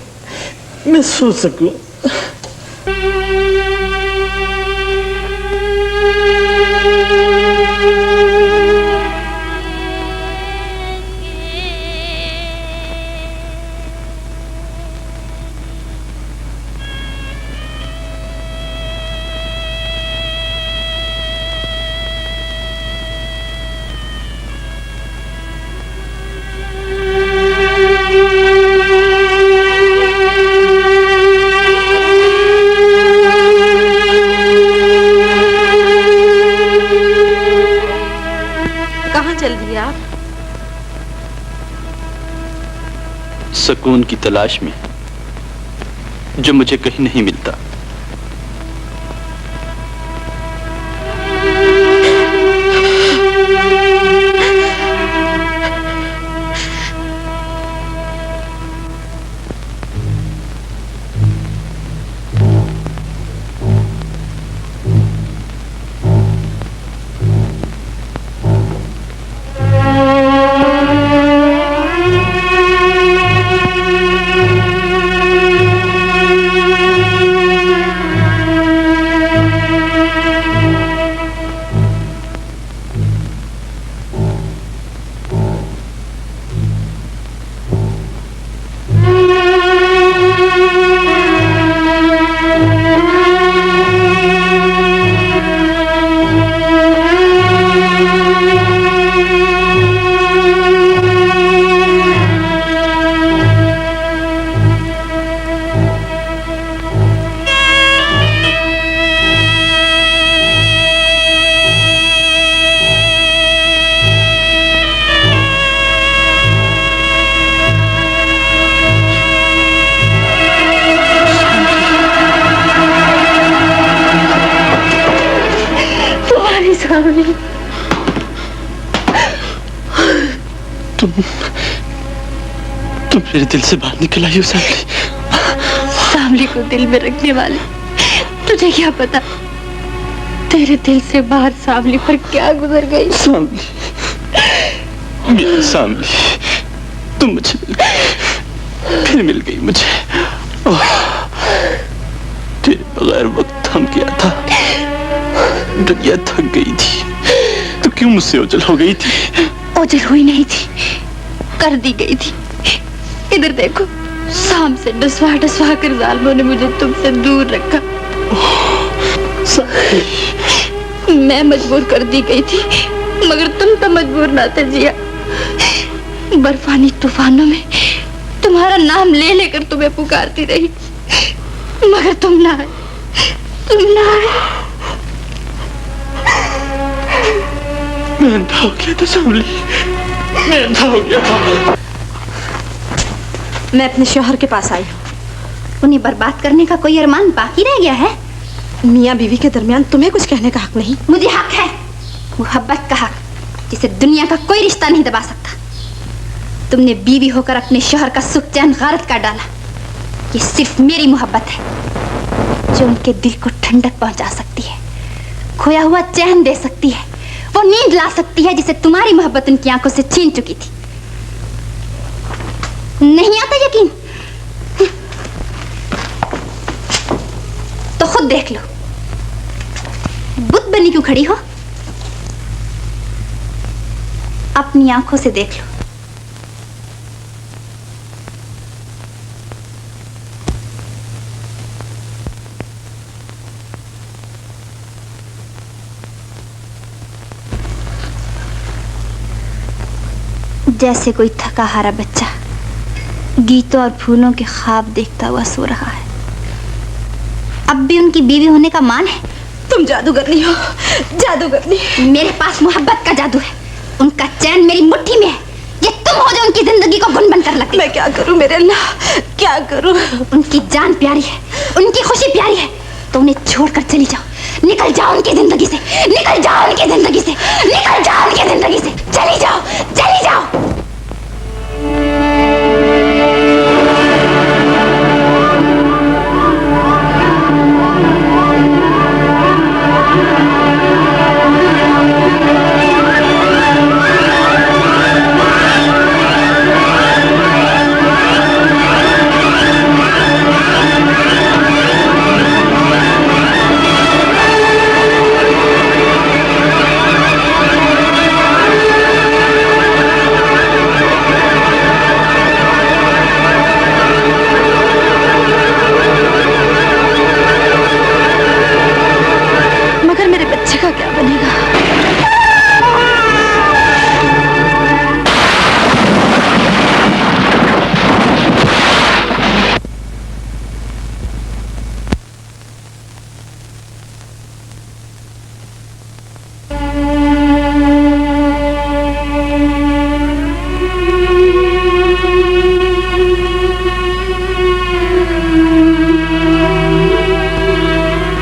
[SPEAKER 2] सुकून की तलाश में, जो मुझे कहीं नहीं मिलता।
[SPEAKER 4] हुई।
[SPEAKER 2] तुम मेरे दिल से बाहर निकल आई हो सांवली।
[SPEAKER 4] सांवली को दिल में रखने वाले तुझे क्या पता तेरे दिल से बाहर सांवली पर क्या गुजर गई।
[SPEAKER 2] सांवली, मेरी सांवली, तुम मुझे मिल गई, फिर मिल गई मुझे। ओह, तेरे बगैर वक्त थम गया था, दुनिया थक गई थी। तो क्यों मुझसे ओझल हो गई थी?
[SPEAKER 4] ओझल हुई नहीं थी, कर दी गई थी। इधर देखो, शाम से डसवा डसवा कर जालिमों ने मुझे तुमसे दूर रखा। मैं मजबूर कर दी गई थी, मगर तुम तो मजबूर ना थे जिया। बर्फानी तूफानों में तुम्हारा नाम ले लेकर तुम्हें पुकारती रही, मगर तुम ना आए, तुम ना आए।
[SPEAKER 2] मैं अंधा हो गया था सांवली, मैं अंधा हो गया था।
[SPEAKER 10] मैं अपने शौहर के पास आई हूँ।
[SPEAKER 9] उन्हें बर्बाद करने का कोई अरमान बाकी रह गया है?
[SPEAKER 10] मियाँ बीवी के दरमियान तुम्हें कुछ कहने का हक नहीं।
[SPEAKER 9] मुझे हक है, मोहब्बत का हक, जिसे दुनिया का कोई रिश्ता नहीं दबा सकता। तुमने बीवी होकर अपने शौहर का सुख चैन गारत कर डाला। ये सिर्फ मेरी मोहब्बत है जो उनके दिल को ठंडक पहुंचा सकती है, खोया हुआ चैन दे सकती है, वो नींद ला सकती है जिसे तुम्हारी मोहब्बत उनकी आंखों से छीन चुकी थी। नहीं आता यकीन? तो खुद देख लो, बुत बनी क्यों खड़ी हो? अपनी आंखों से देख लो। जैसे कोई थका हारा बच्चा गीतों और फूलों के ख्वाब देखता हुआ सो रहा है। अब भी उनकी बीवी होने का मान है?
[SPEAKER 10] तुम जादूगरनी हो, जादूगरनी।
[SPEAKER 9] मेरे पास मोहब्बत का जादू है, उनका चैन मेरी मुट्ठी में है। ये तुम हो जो उनकी जिंदगी को गुन बनकर लगती।
[SPEAKER 10] मैं क्या करूं मेरे अल्लाह, क्या करूं?
[SPEAKER 9] उनकी जान प्यारी है, उनकी खुशी प्यारी है, तो उन्हें छोड़कर चली जाओ। निकल जाओ उनकी जिंदगी से, निकल जाओ उनकी जिंदगी से, निकल जाओ उनकी जिंदगी से। चली जाओ, चली जाओ।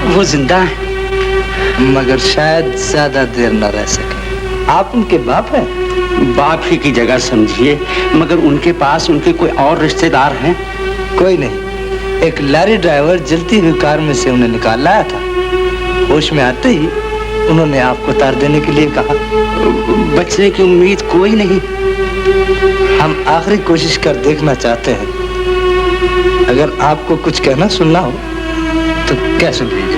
[SPEAKER 6] वो जिंदा है, मगर शायद ज्यादा देर न रह सके। आप उनके बाप हैं?
[SPEAKER 5] बाप ही की जगह समझिए, मगर उनके पास उनके कोई और रिश्तेदार हैं?
[SPEAKER 6] कोई नहीं, एक लॉरी ड्राइवर जलती हुई कार में से उन्हें निकाल लाया था। होश में आते ही उन्होंने आपको उतार देने के लिए कहा।
[SPEAKER 5] बचने की उम्मीद कोई नहीं।
[SPEAKER 6] हम आखिरी कोशिश कर देखना चाहते हैं। अगर आपको कुछ कहना सुनना हो तो क्या सुनिएगा।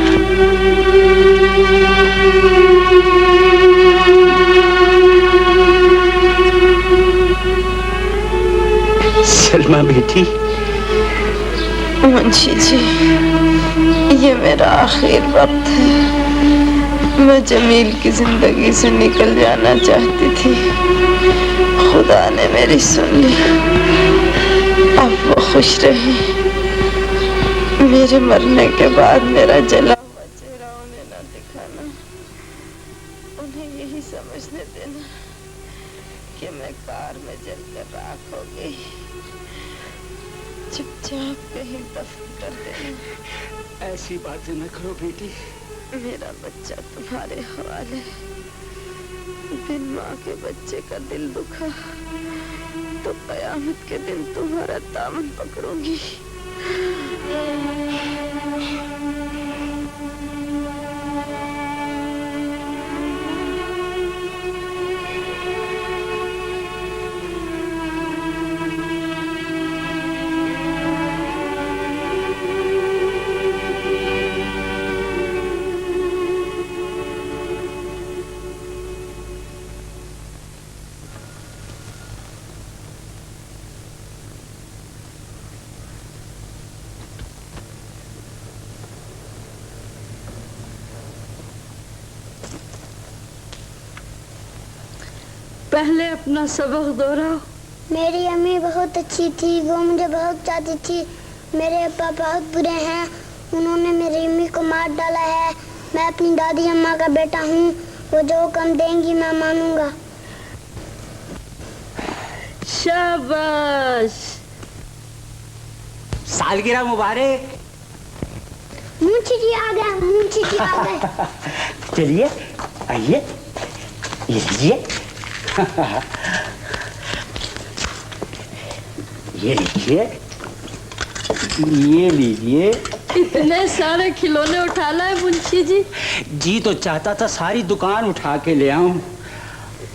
[SPEAKER 5] सलमा बेटी।
[SPEAKER 10] मुंशी जी, ये मेरा आखिरी वक्त है। मैं जमील की जिंदगी से निकल जाना चाहती थी, खुदा ने मेरी सुन ली। अब वो खुश रही। मेरे मरने के बाद मेरा जला हुआ चेहरा उन्हें ना दिखाना, उन्हें यही समझने देना कि मैं कार में जलकर राख हो गई। चुपचाप कहीं दफन कर देना।
[SPEAKER 5] ऐसी बातें न करो बेटी।
[SPEAKER 10] मेरा बच्चा तुम्हारे हवाले। बिन माँ के बच्चे का दिल दुखा तो कयामत के दिन तुम्हारा दामन पकड़ूंगी।
[SPEAKER 1] पहले अपना सबक दोहराओ।
[SPEAKER 12] मेरी अम्मी बहुत अच्छी थी, वो मुझे बहुत चाहती थी। मेरे अब्बा बहुत बुरे हैं, उन्होंने मेरी अम्मी को मार डाला है। मैं अपनी दादी अम्मा का बेटा हूँ, वो जो हुक्म देंगी मैं मानूंगा।
[SPEAKER 1] शाबाश।
[SPEAKER 5] सालगिरह मुबारक।
[SPEAKER 12] मुंशी जी आ गए, मुंशी जी आ गए।
[SPEAKER 5] चलिए आइए, ये लीजिए। ये लीजिए, ये लीजिए।
[SPEAKER 1] इतने सारे खिलौने उठा लाए मुंशी जी?
[SPEAKER 5] जी तो चाहता था सारी दुकान उठा के ले आऊं।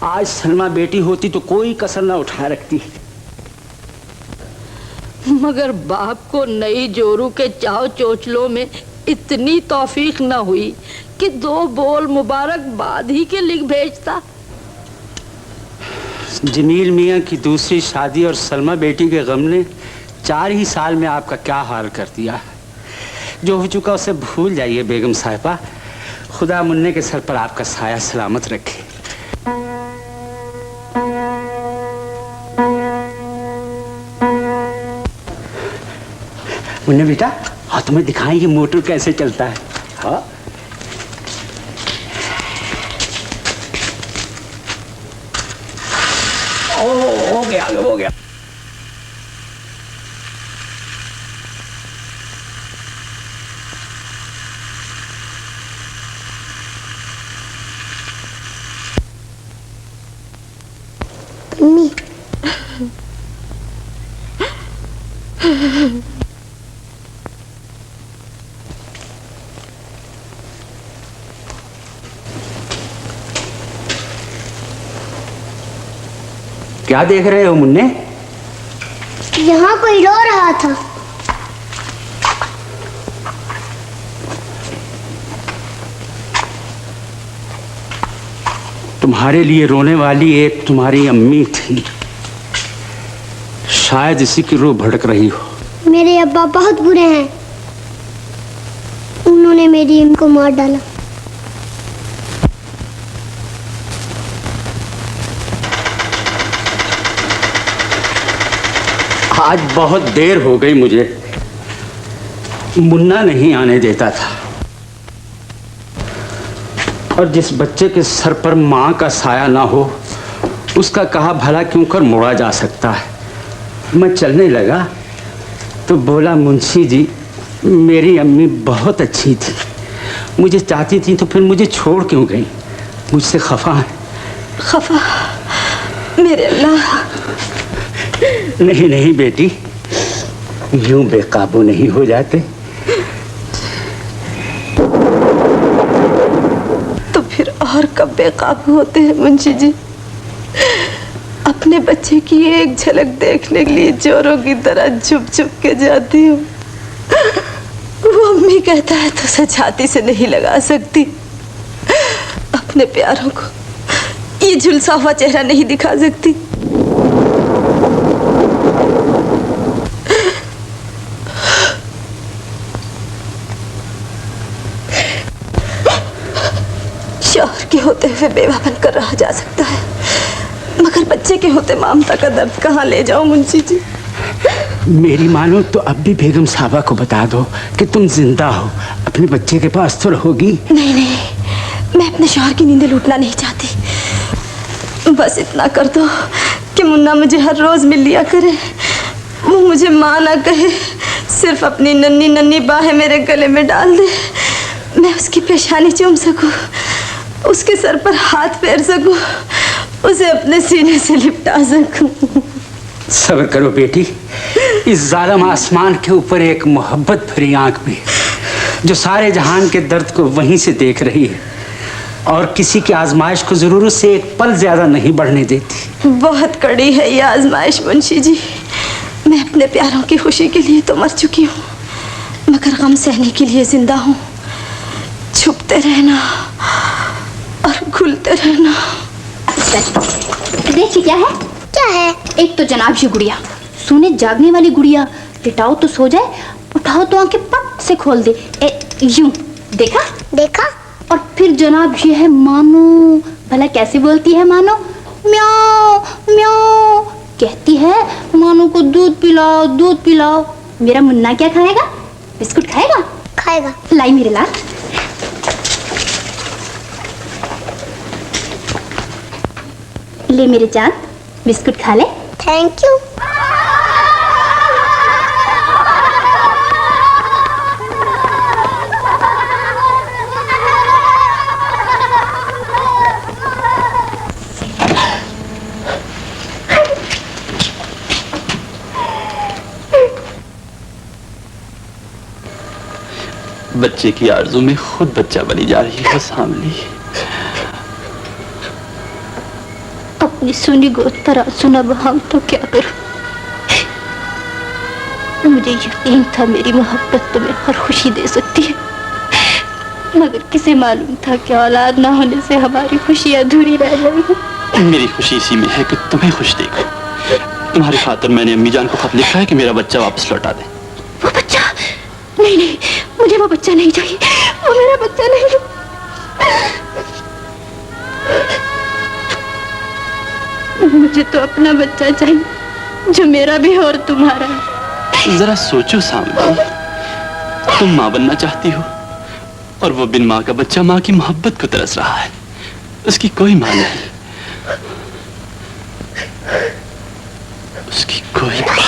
[SPEAKER 5] आज सलमा बेटी होती तो कोई कसर ना उठा रखती।
[SPEAKER 1] मगर बाप को नई जोरू के चाव चोचलों में इतनी तौफीक न हुई कि 2 बोल मुबारकबाद ही के लिख भेजता।
[SPEAKER 5] जमील मियाँ की दूसरी शादी और सलमा बेटी के गम ने 4 ही साल में आपका क्या हाल कर दिया। जो हो चुका उसे भूल जाइए बेगम साहिबा। खुदा मुन्ने के सर पर आपका साया सलामत रखे। मुन्ने बेटा, हाँ तुम्हें दिखाएं ये मोटर कैसे चलता है। हाँ हो गया, हो गया।
[SPEAKER 12] अम्मी
[SPEAKER 5] क्या देख रहे हो मुन्ने?
[SPEAKER 12] यहाँ कोई रो रहा था।
[SPEAKER 5] तुम्हारे लिए रोने वाली एक तुम्हारी अम्मी थी, शायद इसी की रूह भड़क रही हो।
[SPEAKER 12] मेरे अब्बा बहुत बुरे हैं, उन्होंने मेरी अम्मी को मार डाला।
[SPEAKER 5] आज बहुत देर हो गई, मुझे मुन्ना नहीं आने देता था। और जिस बच्चे के सर पर माँ का साया ना हो, उसका कहा भला क्यों कर मोड़ा जा सकता है। मैं चलने लगा तो बोला, मुंशी जी मेरी अम्मी बहुत अच्छी थी, मुझे चाहती थी तो फिर मुझे छोड़ क्यों गई, मुझसे खफा है।
[SPEAKER 10] खफा? मेरे अल्लाह।
[SPEAKER 5] नहीं नहीं बेटी, यूं बेकाबू नहीं हो जाते।
[SPEAKER 10] तो फिर और कब बेकाबू होते हैं मुंशी जी? अपने बच्चे की एक झलक देखने के लिए चोरों की तरह छुप छुप के जाती हूँ। वो अम्मी कहता है तो उसे छाती से नहीं लगा सकती। अपने प्यारों को ये झुलसा हुआ चेहरा नहीं दिखा सकती। शौहर के होते हुए बेवा बनकर रहा जा सकता है, मगर बच्चे के होते ममता का दर्द कहाँ ले जाऊं मुंशी जी?
[SPEAKER 5] मेरी मानो तो अब भी बेगम साहबा को बता दो कि तुम जिंदा हो, अपने बच्चे के पास तो रहोगी।
[SPEAKER 10] नहीं नहीं, मैं अपने शौहर की नींदें लूटना नहीं चाहती। बस इतना कर दो कि मुन्ना मुझे हर रोज मिल लिया करे, वो मुझे माँ ना कहे, सिर्फ अपनी नन्ही नन्ही बाहें मेरे गले में डाल दे, मैं उसकी पेशानी चूम सकूं, उसके सर पर हाथ फेर सकूं, उसे अपने सीने से लिपटा सकूं।
[SPEAKER 5] सब्र करो बेटी, इस जालिम आसमान के ऊपर एक मोहब्बत भरी आंख भी है जो सारे जहान के दर्द को वहीं से देख रही है और किसी की आजमाइश को जरूरत से एक पल ज्यादा नहीं बढ़ने देती।
[SPEAKER 10] बहुत कड़ी है ये आजमाइश मुंशी जी। मैं अपने प्यारों की खुशी के लिए तो मर चुकी हूँ, मगर गम सहने के लिए जिंदा हूँ। छुपते रहना और घुलते रहना।
[SPEAKER 9] देखिए क्या है?
[SPEAKER 12] क्या है?
[SPEAKER 9] एक तो जनाब ये गुड़िया, सोने जागने वाली गुड़िया। लिटाओ तो सो जाए, उठाओ तो आंखें पट से खोल दे। यूं देखा?
[SPEAKER 12] देखा।
[SPEAKER 9] और फिर जनाब ये है मानो। भला कैसे बोलती है मानो? म्याओ म्याओ कहती है। मानो को दूध पिलाओ दूध पिलाओ। मेरा मुन्ना क्या खाएगा? बिस्कुट खाएगा?
[SPEAKER 12] खाएगा।
[SPEAKER 9] लाई मेरे लाल। ले मेरे चांद, बिस्कुट खा ले।
[SPEAKER 12] Thank you.
[SPEAKER 2] बच्चे की आरज़ू में खुद बच्चा बनी जा रही है सामने।
[SPEAKER 9] अपनी सुनी गोद पर सुना बहाम तो क्या करूं? मुझे यकीन था मेरी मोहब्बत तुम्हें हर खुशी दे सकती है, मगर किसे मालूम था कि औलाद ना होने से हमारी खुशी अधूरी रह जाएगी।
[SPEAKER 2] मेरी खुशी इसी में है कि तुम्हें खुश देखो। तुम्हारी खातिर मैंने अम्मी जान को खत लिखा है कि मेरा बच्चा वापस लौटा दे।
[SPEAKER 10] वो बच्चा? नहीं नहीं, मुझे वो बच्चा नहीं चाहिए। वो मेरा बच्चा नहीं। मुझे तो अपना बच्चा चाहिए जो मेरा भी और तुम्हारा।
[SPEAKER 2] जरा सोचो सामने, तुम माँ बनना चाहती हो और वो बिन माँ का बच्चा माँ की मोहब्बत को तरस रहा है। उसकी कोई माँ नहीं, उसकी कोई माँ।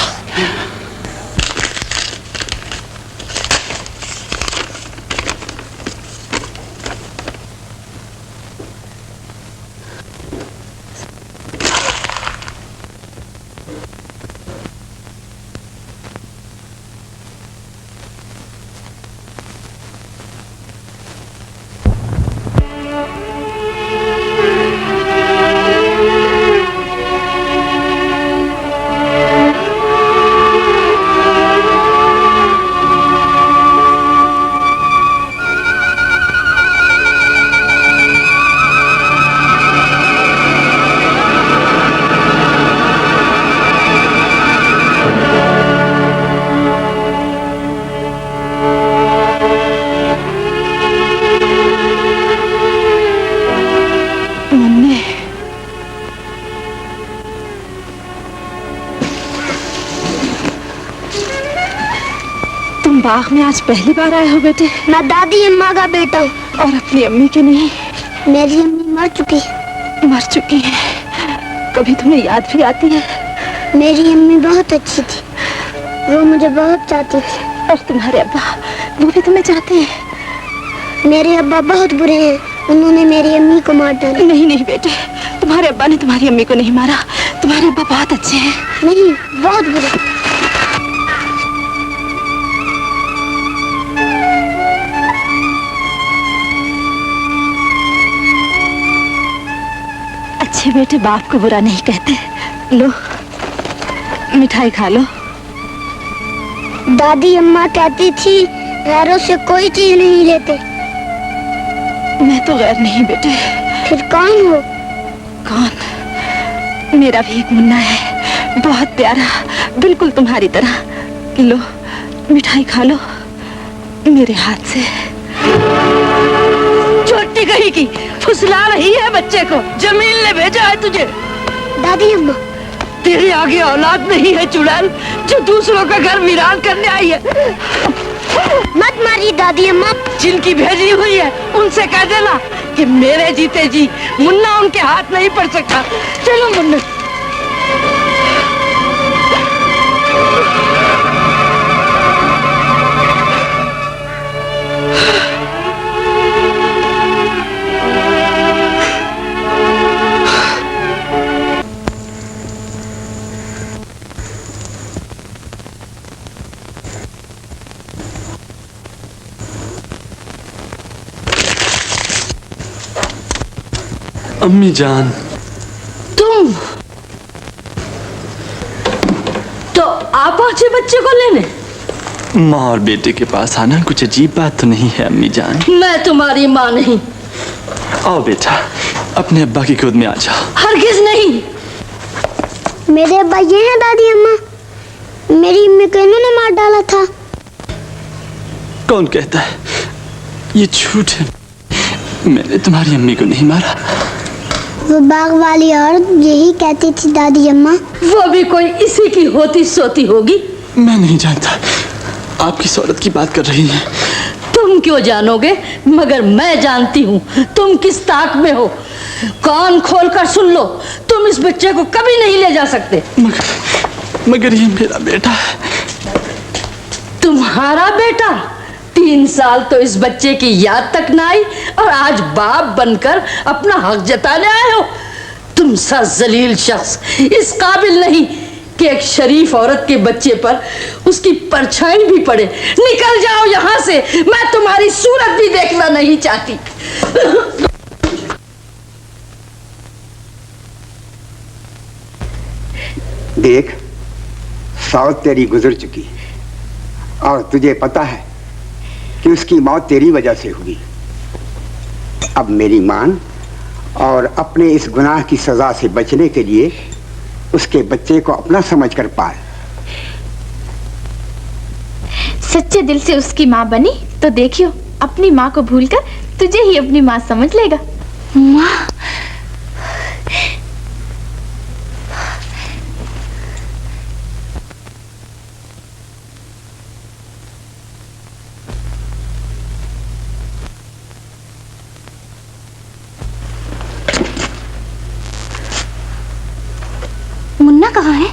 [SPEAKER 10] बाग में आज पहली बार आए हो बेटे?
[SPEAKER 12] मैं दादी अम्मा का बेटा हूँ।
[SPEAKER 10] और अपनी अम्मी के नहीं?
[SPEAKER 12] मेरी अम्मी मर चुकी है।
[SPEAKER 10] मर चुकी है? कभी तुम्हें याद भी आती है?
[SPEAKER 12] मेरी अम्मी बहुत अच्छी थी, वो मुझे बहुत चाहती थी।
[SPEAKER 10] और तुम्हारे अब्बा, वो भी तुम्हें चाहते हैं?
[SPEAKER 12] मेरे अब्बा बहुत बुरे हैं, उन्होंने मेरी अम्मी को मार डाला।
[SPEAKER 10] नहीं नहीं बेटे, तुम्हारे अब्बा ने तुम्हारी अम्मी को नहीं मारा। तुम्हारे अब्बा बहुत अच्छे हैं।
[SPEAKER 12] नहीं, बहुत बुरे।
[SPEAKER 10] अच्छे बेटे बाप को बुरा नहीं कहते। लो मिठाई खा लो।
[SPEAKER 12] दादी अम्मा कहती थी गैरों से कोई चीज नहीं लेते।
[SPEAKER 10] मैं तो गैर नहीं बेटे।
[SPEAKER 12] फिर कौन हो?
[SPEAKER 10] कौन? मेरा भी एक मुन्ना है, बहुत प्यारा, बिल्कुल तुम्हारी तरह। लो मिठाई खा लो मेरे हाथ से। छोटी कहीं की फुसला रही है बच्चे को। जमील ने भेजा है तुझे।
[SPEAKER 12] दादी अम्मा,
[SPEAKER 10] तेरे आगे औलाद नहीं है चुड़ैल, जो दूसरों का घर वीरान करने आई है।
[SPEAKER 12] मत मारिए दादी अम्मा।
[SPEAKER 10] जिनकी भेजी हुई है उनसे कह देना कि मेरे जीते जी मुन्ना उनके हाथ नहीं पड़ सकता। चलो मुन्ना।
[SPEAKER 13] अम्मी जान,
[SPEAKER 1] तुम तो आप पहुंचे बच्चे को लेने?
[SPEAKER 13] माँ और बेटे के पास आना कुछ अजीब बात तो नहीं है अम्मी जान।
[SPEAKER 1] मैं तुम्हारी माँ नहीं।
[SPEAKER 13] आओ बेटा, अपने अब्बा की गोद में आ जाओ।
[SPEAKER 1] हरगिज नहीं।
[SPEAKER 12] मेरे अब्बा ये हैं दादी अम्मा, मेरी अम्मी को इन्होंने मार डाला था।
[SPEAKER 13] कौन कहता है? ये झूठ है, मैंने तुम्हारी अम्मी को नहीं मारा।
[SPEAKER 12] वो बाग वाली औरत यही कहती थी दादी अम्मा।
[SPEAKER 1] वो भी कोई इसी की होती सोती होगी।
[SPEAKER 13] मैं नहीं जानता, आप किस औरत की बात कर रही हैं?
[SPEAKER 1] तुम क्यों जानोगे, मगर मैं जानती हूँ तुम किस ताक में हो। कान खोलकर सुन लो, तुम इस बच्चे को कभी नहीं ले जा सकते।
[SPEAKER 13] मगर ये मेरा बेटा है।
[SPEAKER 1] तुम्हारा बेटा? 3 साल तो इस बच्चे की याद तक ना आई और आज बाप बनकर अपना हक जताने आए हो। तुम सा जलील शख्स इस काबिल नहीं कि एक शरीफ औरत के बच्चे पर उसकी परछाई भी पड़े। निकल जाओ यहाँ से, मैं तुम्हारी सूरत भी देखना नहीं चाहती।
[SPEAKER 8] देख, साउथ तेरी गुजर चुकी और तुझे पता है कि उसकी मौत तेरी वजह से हुई। अब मेरी मान और अपने इस गुनाह की सजा से बचने के लिए उसके बच्चे को अपना समझकर पाल।
[SPEAKER 4] सच्चे दिल से उसकी माँ बनी तो देखियो, अपनी माँ को भूलकर तुझे ही अपनी माँ समझ लेगा।
[SPEAKER 9] माँ, मुन्ना कहाँ है?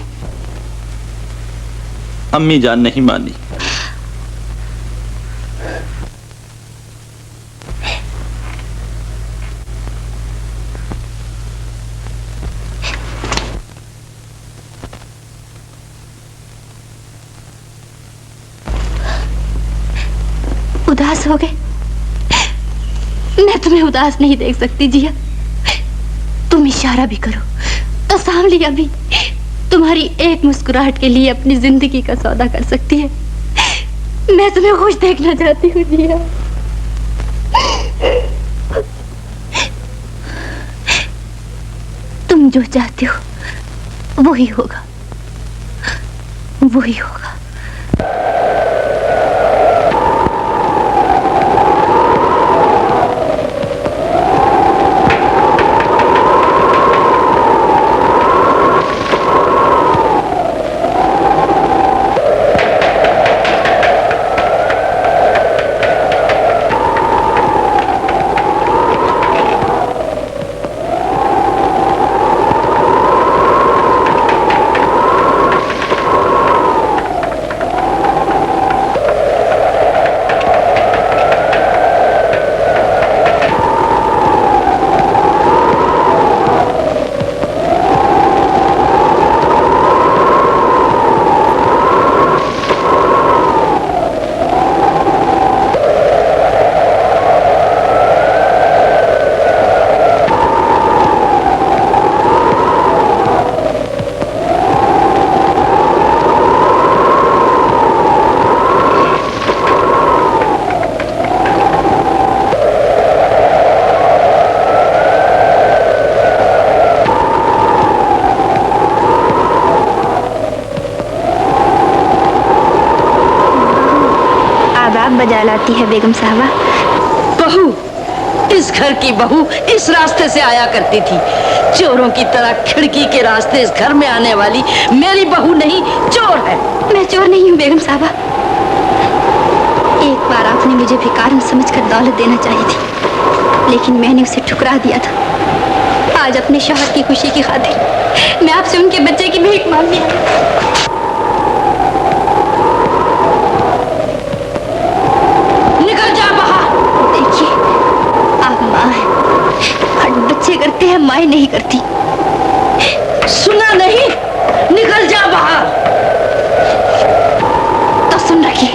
[SPEAKER 13] अम्मी जान नहीं मानी।
[SPEAKER 4] उदास हो गए? मैं तुम्हें उदास नहीं देख सकती जिया। तुम इशारा भी करो तो सांवलिया भी तुम्हारी एक मुस्कुराहट के लिए अपनी जिंदगी का सौदा कर सकती है। मैं तुम्हें खुश देखना चाहती हूँ जिया। तुम जो चाहते हो वही होगा, वही होगा।
[SPEAKER 9] बजा लाती है बेगम साहबा।
[SPEAKER 1] बहू, इस घर की बहू इस रास्ते से आया करती थी। चोरों की तरह खिड़की के रास्ते इस घर में आने वाली मेरी बहू नहीं, चोर है।
[SPEAKER 9] मैं चोर नहीं हूँ बेगम साहबा। एक बार आपने मुझे भिखारन समझकर दौलत देना चाहिए थी, लेकिन मैंने उसे ठुकरा दिया था। आज अपने शौहर की खुशी की खातिर मैं आपसे उनके बच्चे की भीख मांगने आई।
[SPEAKER 1] निकल जा बाहर।
[SPEAKER 9] देखिए, आप माँ हैं और बच्चे करते हैं, माँ नहीं करती।
[SPEAKER 1] सुना नहीं? निकल जा बाहर।
[SPEAKER 9] तो सुन रखिए,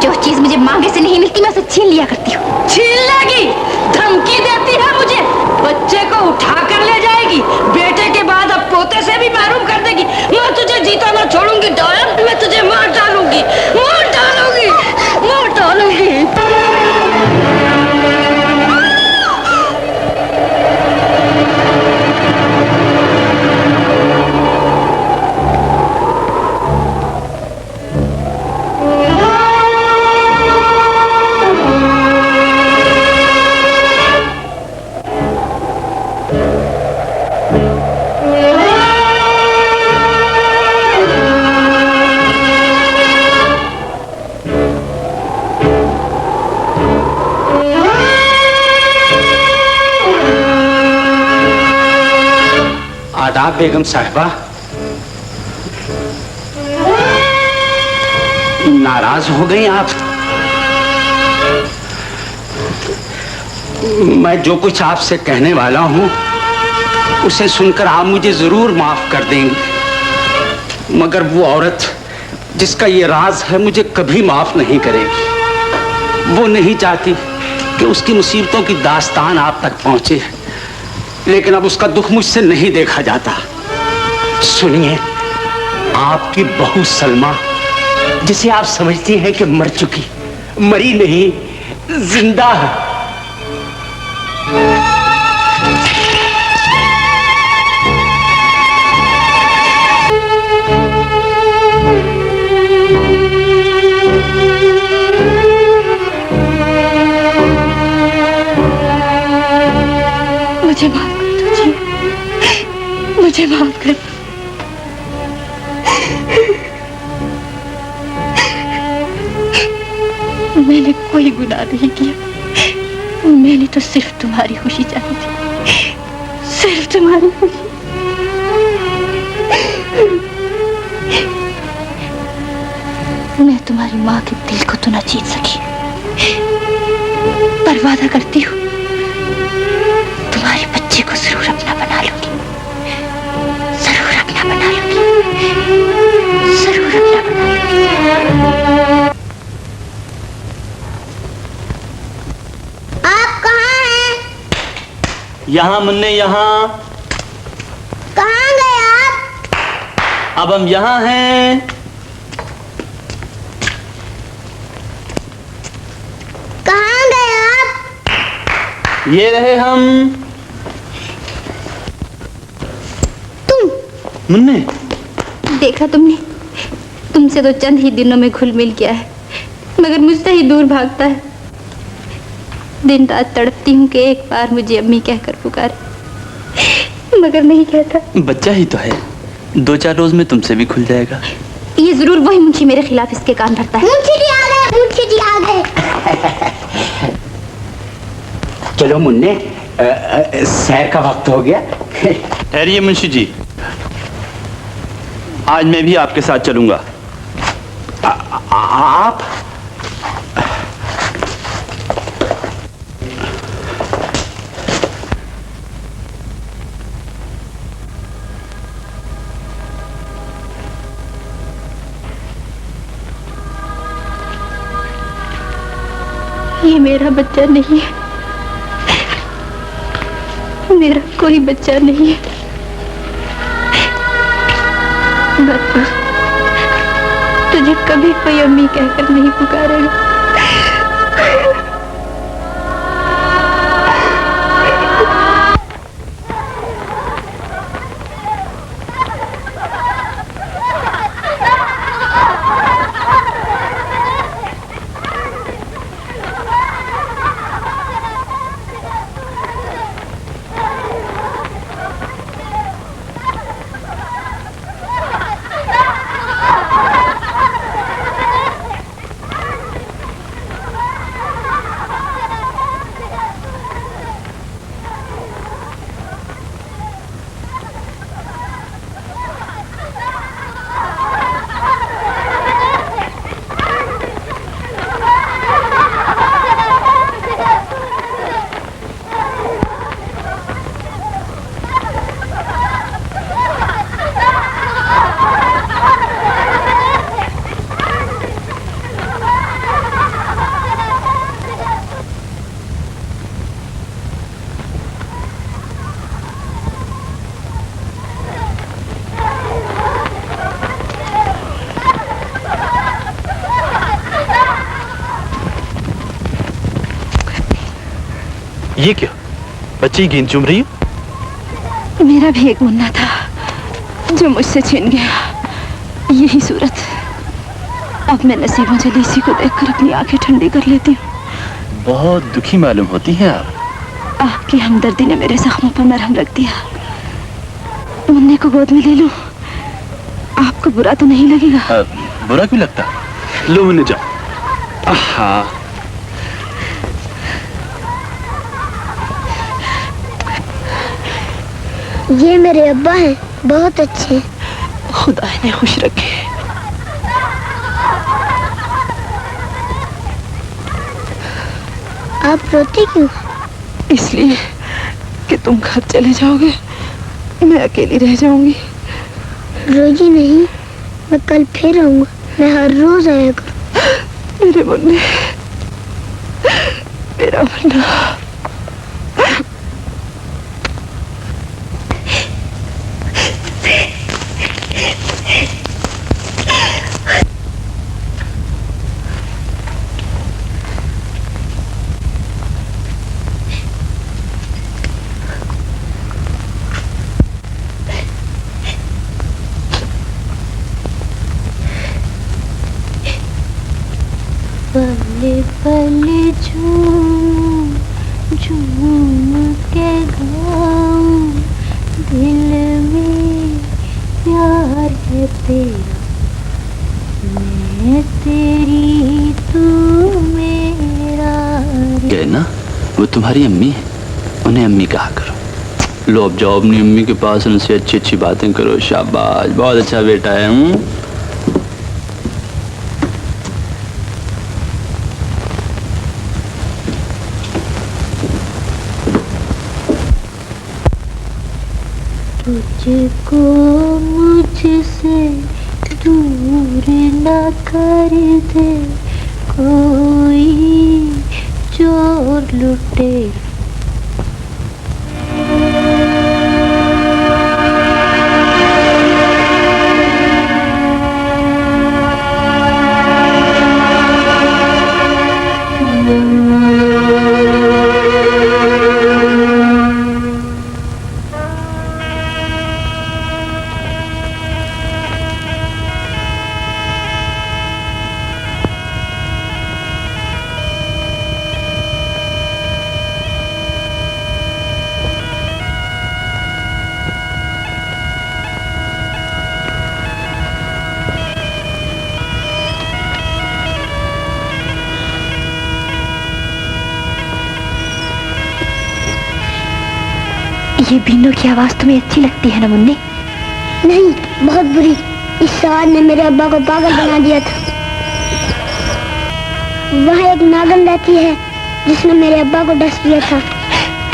[SPEAKER 9] जो चीज मुझे मांगे से नहीं मिलती मैं उसे छीन लिया करती हूँ।
[SPEAKER 1] छीन लेगी? धमकी देती है मुझे? बच्चे को उठा कर ले जाएगी, बेटे के बाद अब पोते से भी महरूम कर देगी। मैं तुझे जीता ना छोड़ूंगी डायन, मैं तुझे मार डालूंगी, मार डालूंगी, मार डालूंगी।
[SPEAKER 5] आदाब बेगम साहिबा, नाराज हो गई आप? मैं जो कुछ आपसे कहने वाला हूं उसे सुनकर आप मुझे जरूर माफ कर देंगी, मगर वो औरत जिसका ये राज है मुझे कभी माफ नहीं करेगी। वो नहीं चाहती कि उसकी मुसीबतों की दास्तान आप तक पहुंचे, लेकिन अब उसका दुख मुझसे नहीं देखा जाता। सुनिए, आपकी बहू सलमा, जिसे आप समझती हैं कि मर चुकी, मरी नहीं, जिंदा है।
[SPEAKER 4] मुझे माफ कर दीजिए, मुझे माफ कर। मैंने कोई गुनाह नहीं किया, मैंने तो सिर्फ तुम्हारी खुशी चाही थी, सिर्फ तुम्हारी खुशी। मैं तुम्हारी माँ के दिल को तो न जीत सकी, पर वादा करती हूँ तुम्हारे बच्चे को जरूर अपना बना लूंगी, जरूर अपना बना लूंगी, जरूर अपना बना लूंगी।
[SPEAKER 12] आप कहाँ हैं?
[SPEAKER 13] यहाँ मुन्ने, यहाँ।
[SPEAKER 12] कहाँ गए आप?
[SPEAKER 13] अब हम यहाँ हैं।
[SPEAKER 12] कहाँ गए आप?
[SPEAKER 13] ये रहे हम।
[SPEAKER 12] तुम?
[SPEAKER 13] मुन्ने,
[SPEAKER 9] देखा तुमने, तुमसे तो चंद ही दिनों में घुल मिल गया है, मगर मुझसे ही दूर भागता है। दिन रात तड़पती हूँ कि एक बार मुझे अम्मी कहकर पुकारे, मगर नहीं कहता।
[SPEAKER 13] बच्चा ही तो है, 2-4 रोज में तुमसे भी खुल जाएगा।
[SPEAKER 9] ये जरूर वही मुंशी मेरे खिलाफ इसके कान भरता है।
[SPEAKER 12] मुंशी जी आ गए, मुंशी जी आ गए।
[SPEAKER 5] चलो मुन्ने, सैर का वक्त हो गया।
[SPEAKER 13] ठहरिए मुंशी जी, आज मैं भी आपके साथ चलूंगा।
[SPEAKER 5] आप?
[SPEAKER 9] ये मेरा बच्चा नहीं है, मेरा कोई बच्चा नहीं है। तुझे कभी कोई अम्मी कहकर नहीं पुकारेगा।
[SPEAKER 11] ये क्या? बच्ची गेंद चूम रही है?
[SPEAKER 10] मेरा भी एक मुन्ना था जो मुझसे छिन गया। यही सूरत। अब मैं नसीबों से इसी को देखकर अपनी आंखें ठंडी कर लेती हूँ।
[SPEAKER 11] बहुत दुखी मालूम होती हैं आप।
[SPEAKER 10] आपकी हमदर्दी ने मेरे जख्मों पर मरहम रख दिया। मुन्ने को गोद में ले लूं, आपको बुरा तो नहीं लगेगा?
[SPEAKER 11] बुरा क्यों लगता? लो मुन्ने जाओ। हाँ
[SPEAKER 12] ये मेरे अब्बा हैं, बहुत अच्छे।
[SPEAKER 10] खुदा इन्हें खुश रखे।
[SPEAKER 12] आप रोती क्यों?
[SPEAKER 10] इसलिए कि तुम घर चले जाओगे, मैं अकेली रह जाऊंगी।
[SPEAKER 12] रोजी नहीं, मैं कल फिर आऊंगा। मैं हर रोज आया करूं।
[SPEAKER 10] मेरे मुन्ने, मेरा मुन्ना।
[SPEAKER 4] पले पले झूम झूम के गाऊं, दिल में प्यार है तेरा, मैं तेरी तू मेरा।
[SPEAKER 13] ये ना वो तुम्हारी अम्मी है, उन्हें अम्मी कहा करो। लो अब जाओ अपनी अम्मी के पास, उनसे अच्छी अच्छी बातें करो। शाबाश, बहुत अच्छा बेटा है।
[SPEAKER 4] तुझको मुझसे दूर न कर दे कोई चोर लुटेरा।
[SPEAKER 9] ये बीनों की आवाज तुम्हें अच्छी लगती है ना मुन्ने?
[SPEAKER 12] नहीं, बहुत बुरी। इस सवार ने मेरे अब्बा को पागल बना दिया था। वहाँ एक नागन रहती है जिसने मेरे अब्बा को डस दिया था।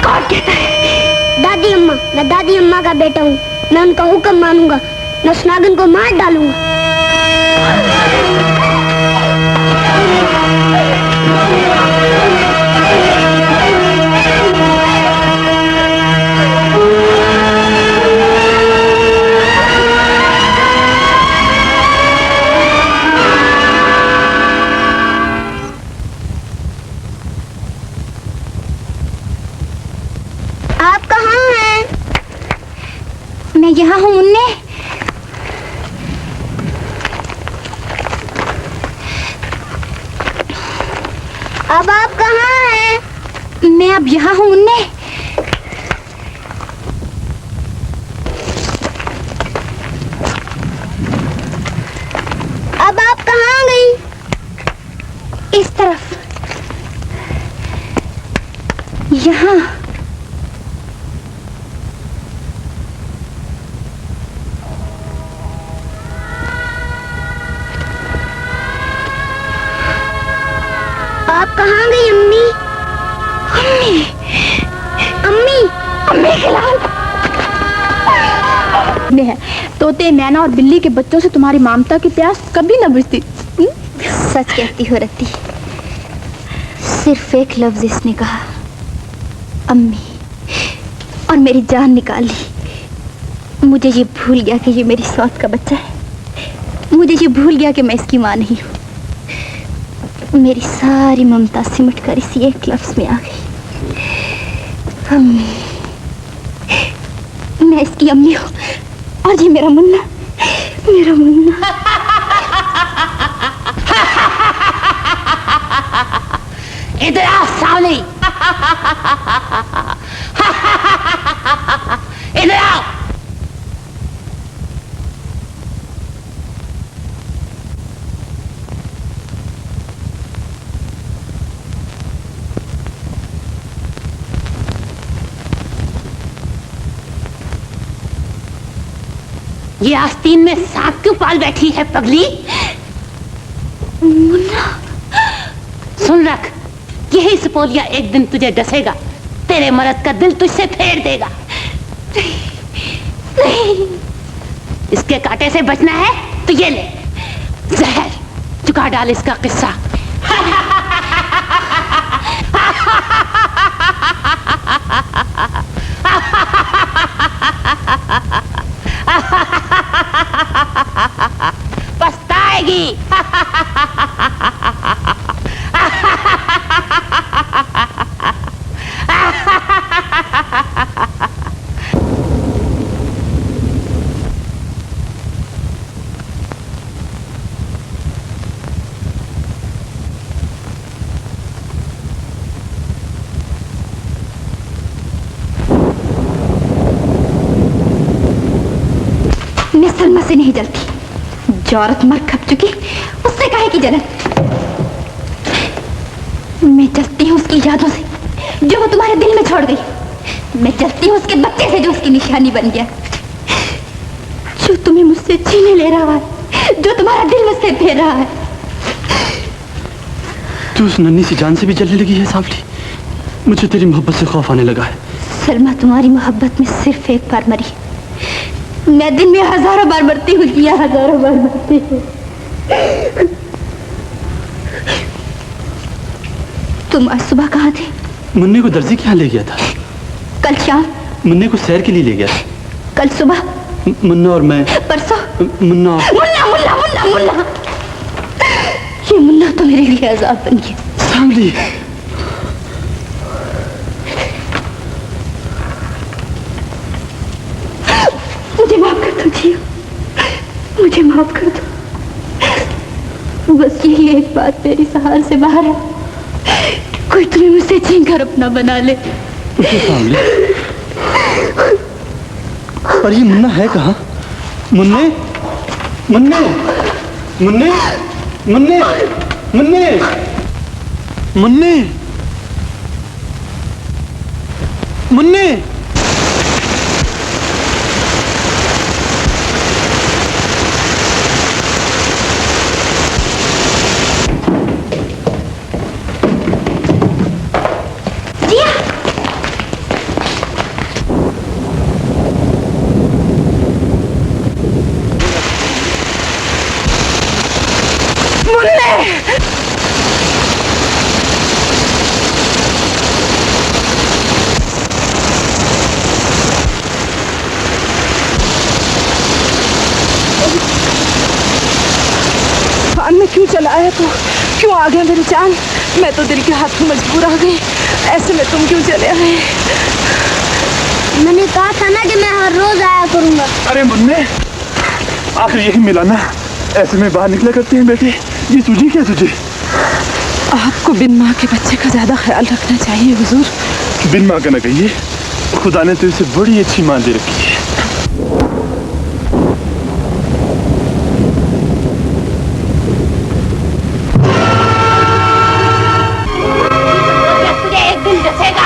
[SPEAKER 9] कौन कहता है?
[SPEAKER 12] दादी अम्मा। मैं दादी अम्मा का बेटा हूँ। मैं उनका हुक्म मानूंगा। मैं उस नागन को मार डालूंगा। आप कहाँ हैं?
[SPEAKER 9] मैं यहाँ हूँ मुन्ने।
[SPEAKER 12] अब आप कहाँ हैं?
[SPEAKER 9] मैं अब यहाँ हूँ मुन्ने।
[SPEAKER 12] अब आप कहाँ गई?
[SPEAKER 9] इस तरफ। यहाँ।
[SPEAKER 12] आप कहाँ गई अम्मी?
[SPEAKER 9] अम्मी,
[SPEAKER 12] अम्मी,
[SPEAKER 9] अम्मी खिलाओ।
[SPEAKER 10] है तोते, मैना और बिल्ली के बच्चों से तुम्हारी ममता की प्यास कभी न बुझती।
[SPEAKER 9] सच कहती हो रत्ती। सिर्फ एक लफ्ज इसने कहा अम्मी, और मेरी जान निकाल ली। मुझे ये भूल गया कि ये मेरी सौत का बच्चा है। मुझे ये भूल गया कि मैं इसकी माँ नहीं हूँ। मेरी सारी ममता सिमट कर इसी एक लफ्ज में आ गई। मैं इसकी अम्मी हूँ और ये मेरा मुन्ना, मेरा मुन्ना।
[SPEAKER 7] इधर आओ सावली, इधर आओ। ये आस्तीन में सांप क्यों पाल बैठी है पगली?
[SPEAKER 9] मुन्ना,
[SPEAKER 7] सुन रख, यही सपोलिया एक दिन तुझे डसेगा, तेरे मर्द का दिल तुझसे फेर देगा।
[SPEAKER 9] नहीं।
[SPEAKER 7] इसके कांटे से बचना है तो ये ले जहर, चुका डाल इसका किस्सा। पछताएगी।
[SPEAKER 9] मैं सलमा से नहीं जलती, जो औरत मर खप चुकी उससे काहे की जलन। मैं जलती हूँ उसकी यादों से जो वो तुम्हारे दिल में छोड़ गई। मैं जलती हूँ उसके बच्चे से जो उसकी निशानी बन गया, जो तुम्हें मुझसे छीने ले रहा है, जो तुम्हारा दिल मुझसे फेर रहा है।
[SPEAKER 13] तू उस नन्ही सी जान से भी जलने लगी है सांवली। मुझे तेरी मोहब्बत से खौफ आने लगा है।
[SPEAKER 9] सलमा तुम्हारी मोहब्बत में सिर्फ एक बार मरी, मैं दिन में हजारों बार मरती हूँ, हजारों बार मरती हूँ। तुम आज सुबह कहाँ थे?
[SPEAKER 13] मुन्ने को दर्जी के यहाँ ले गया था।
[SPEAKER 9] कल शाम?
[SPEAKER 13] मुन्ने को सैर के लिए ले गया था।
[SPEAKER 9] कल सुबह?
[SPEAKER 13] मुन्ना और मैं।
[SPEAKER 9] परसों?
[SPEAKER 13] मुन्ना
[SPEAKER 9] मुन्ना मुन्ना मुन्ना मुन्ना, ये मुन्ना तो मेरे लिए अजाब बन गया।
[SPEAKER 13] सांवली,
[SPEAKER 9] मुझे माफ कर दो जियो, मुझे माफ कर दो। बस यही एक बात मेरी सहार से बाहर है, कोई तुम्हें मुझसे छीन कर अपना बना ले।
[SPEAKER 13] सांवली, पर ये मुन्ना है कहाँ? मुन्ने, मुन्ने, मुन्ने, मुन्ने, मुन्ने, मुन्ने, मुन्ने।
[SPEAKER 10] में क्यों चला आया तू? क्यों आ गया मेरी जान? मैं तो दिल के हाथ में मजबूर आ गई, ऐसे में तुम क्यों चले आए?
[SPEAKER 12] मैंने कहा था ना कि मैं हर रोज आया करूंगा।
[SPEAKER 11] अरे मुन्ने, आखिर यही मिला ना, ऐसे में बाहर निकला करते हैं बेटे। ये सूझी क्या तुझे?
[SPEAKER 10] आपको बिन माँ के बच्चे का ज्यादा ख्याल रखना चाहिए हुजूर।
[SPEAKER 11] बिन माँ का ना कहिए, खुदा ने तो इसे बड़ी अच्छी माँ दे रखी है।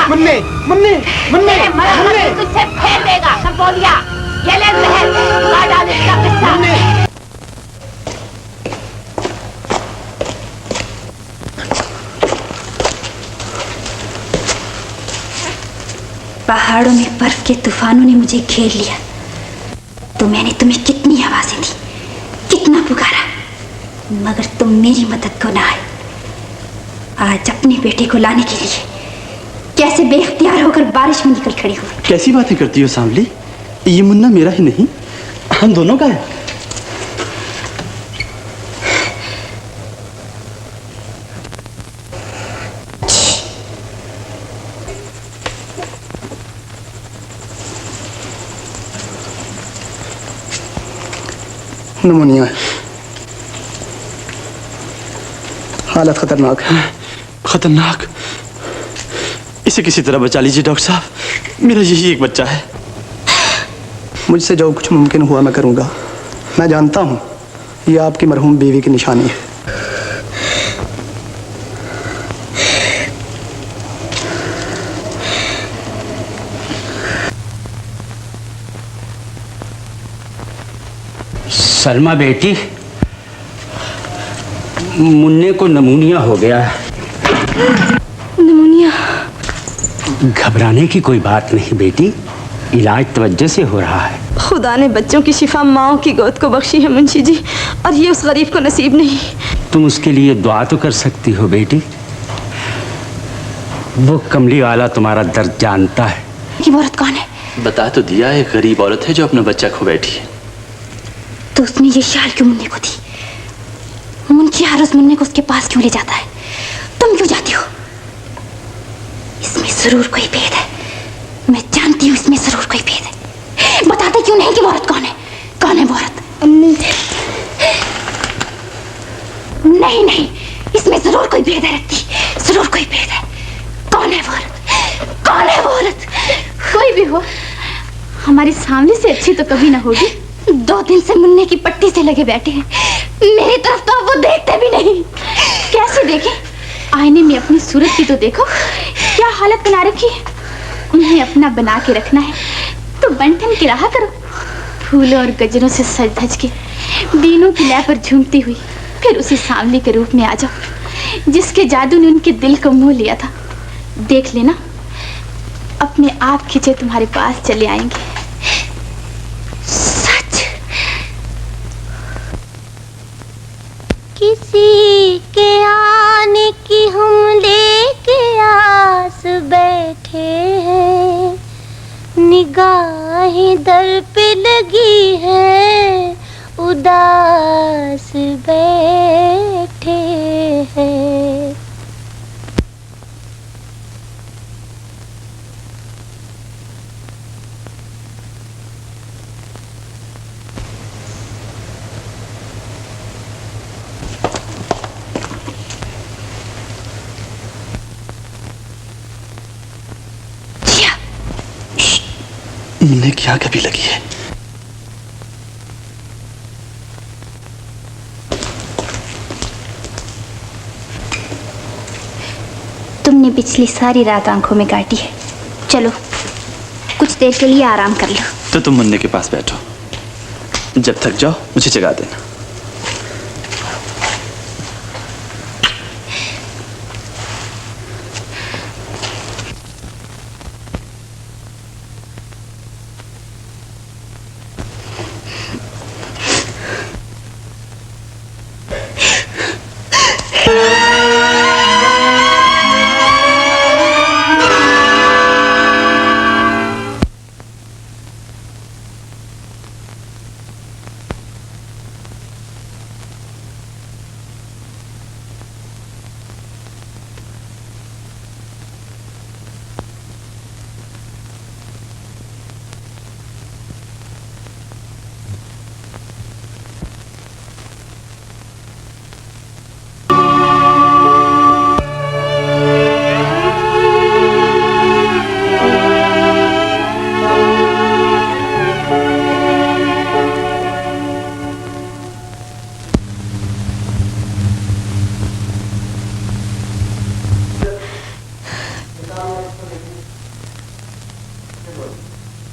[SPEAKER 2] मुन्ने, मुन्ने, मुन्ने,
[SPEAKER 7] मुन्ने, तुझसे फेर देगा सपोलिया। ये ले जहर, चुका डाल इसका किस्सा।
[SPEAKER 9] पहाड़ों में बर्फ के तूफानों ने मुझे घेर लिया, तो मैंने तुम्हें कितनी आवाजें दी, कितना पुकारा, मगर तुम मेरी मदद को ना आए। आज अपने बेटे को लाने के लिए कैसे बेख्तियार होकर बारिश में निकल खड़ी हुई।
[SPEAKER 13] कैसी बातें करती हो सांवली? ये मुन्ना मेरा ही नहीं, हम दोनों का है।
[SPEAKER 14] निमोनिया है, हालत खतरनाक है।
[SPEAKER 13] खतरनाक? इसे किसी तरह बचा लीजिए डॉक्टर साहब, मेरा यही एक बच्चा है।
[SPEAKER 14] मुझसे जो कुछ मुमकिन हुआ मैं करूंगा। मैं जानता हूं ये आपकी मरहूम बीवी की निशानी है।
[SPEAKER 5] सलमा बेटी, मुन्ने को निमोनिया हो गया है।
[SPEAKER 10] निमोनिया?
[SPEAKER 5] घबराने की कोई बात नहीं बेटी, इलाज तवज्जो से हो रहा है।
[SPEAKER 10] खुदा ने बच्चों की शिफा माओ की गोद को बख्शी है मुंशी जी, और ये उस गरीब को नसीब नहीं।
[SPEAKER 5] तुम उसके लिए दुआ तो कर सकती हो बेटी। वो कमली वाला तुम्हारा दर्द जानता है।
[SPEAKER 10] ये औरत कौन है?
[SPEAKER 13] बता तो दिया, एक गरीब औरत है जो अपना बच्चा खो बैठी है।
[SPEAKER 9] तो उसने ये शाल क्यों मुन्ने को दी? मुंशी हर रोज मुन्ने को उसके पास क्यों ले जाता है? तुम क्यों जाती हो? इसमें जरूर कोई भेद है, मैं जानती हूँ इसमें जरूर कोई भेद है। बताते क्यों नहीं कि वो औरत कौन है? कौन है वो औरत?
[SPEAKER 12] अम्मी।
[SPEAKER 9] नहीं नहीं, इसमें जरूर कोई भेद है रत्ती, जरूर कोई भेद है। कौन है वो औरत? कौन है वो औरत?
[SPEAKER 4] कोई भी हो, हमारी सामने से अच्छी तो कभी ना होगी।
[SPEAKER 9] 2 दिन से मुन्ने की पट्टी से लगे बैठे हैं, मेरी तरफ तो वो देखते भी नहीं।
[SPEAKER 4] कैसे देखें? आईने में अपनी सूरत की तो देखो, क्या हालत बना रखी है। उन्हें अपना बना के रखना है तो बंठन की राह करो। फूलों और गजरों से सज धज के दीनों की लय पर झूमती हुई फिर उसी सांवली के रूप में आ जाओ जिसके जादू ने उनके दिल को मोह लिया था। देख लेना, अपने आप खिंचे तुम्हारे पास चले आएंगे।
[SPEAKER 3] किसी के आने की हम लेके आस बैठे हैं, निगाहें दर पे लगी है, उदास बैठे हैं।
[SPEAKER 13] मुन्ने की आग अभी लगी है।
[SPEAKER 9] तुमने पिछली सारी रात आंखों में काटी है, चलो कुछ देर के लिए आराम कर लो।
[SPEAKER 13] तो तुम मुन्ने के पास बैठो, जब थक जाओ मुझे जगा देना।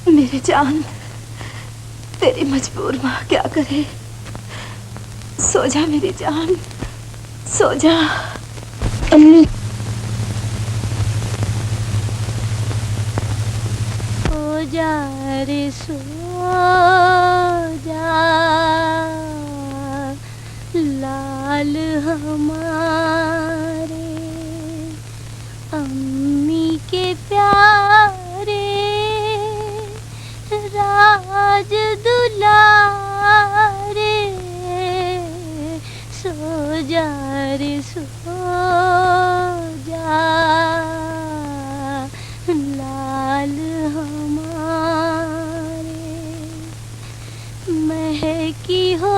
[SPEAKER 10] मेरी जान, तेरी मजबूर माँ क्या करे। सो जा मेरी जान, सो जा।
[SPEAKER 12] अम्मी।
[SPEAKER 3] सो जा रे सो जा, लाल हमारे अम्मी के प्यारे राज दुलारे। सो जा रे सो जा, लाल हमारे महकी हो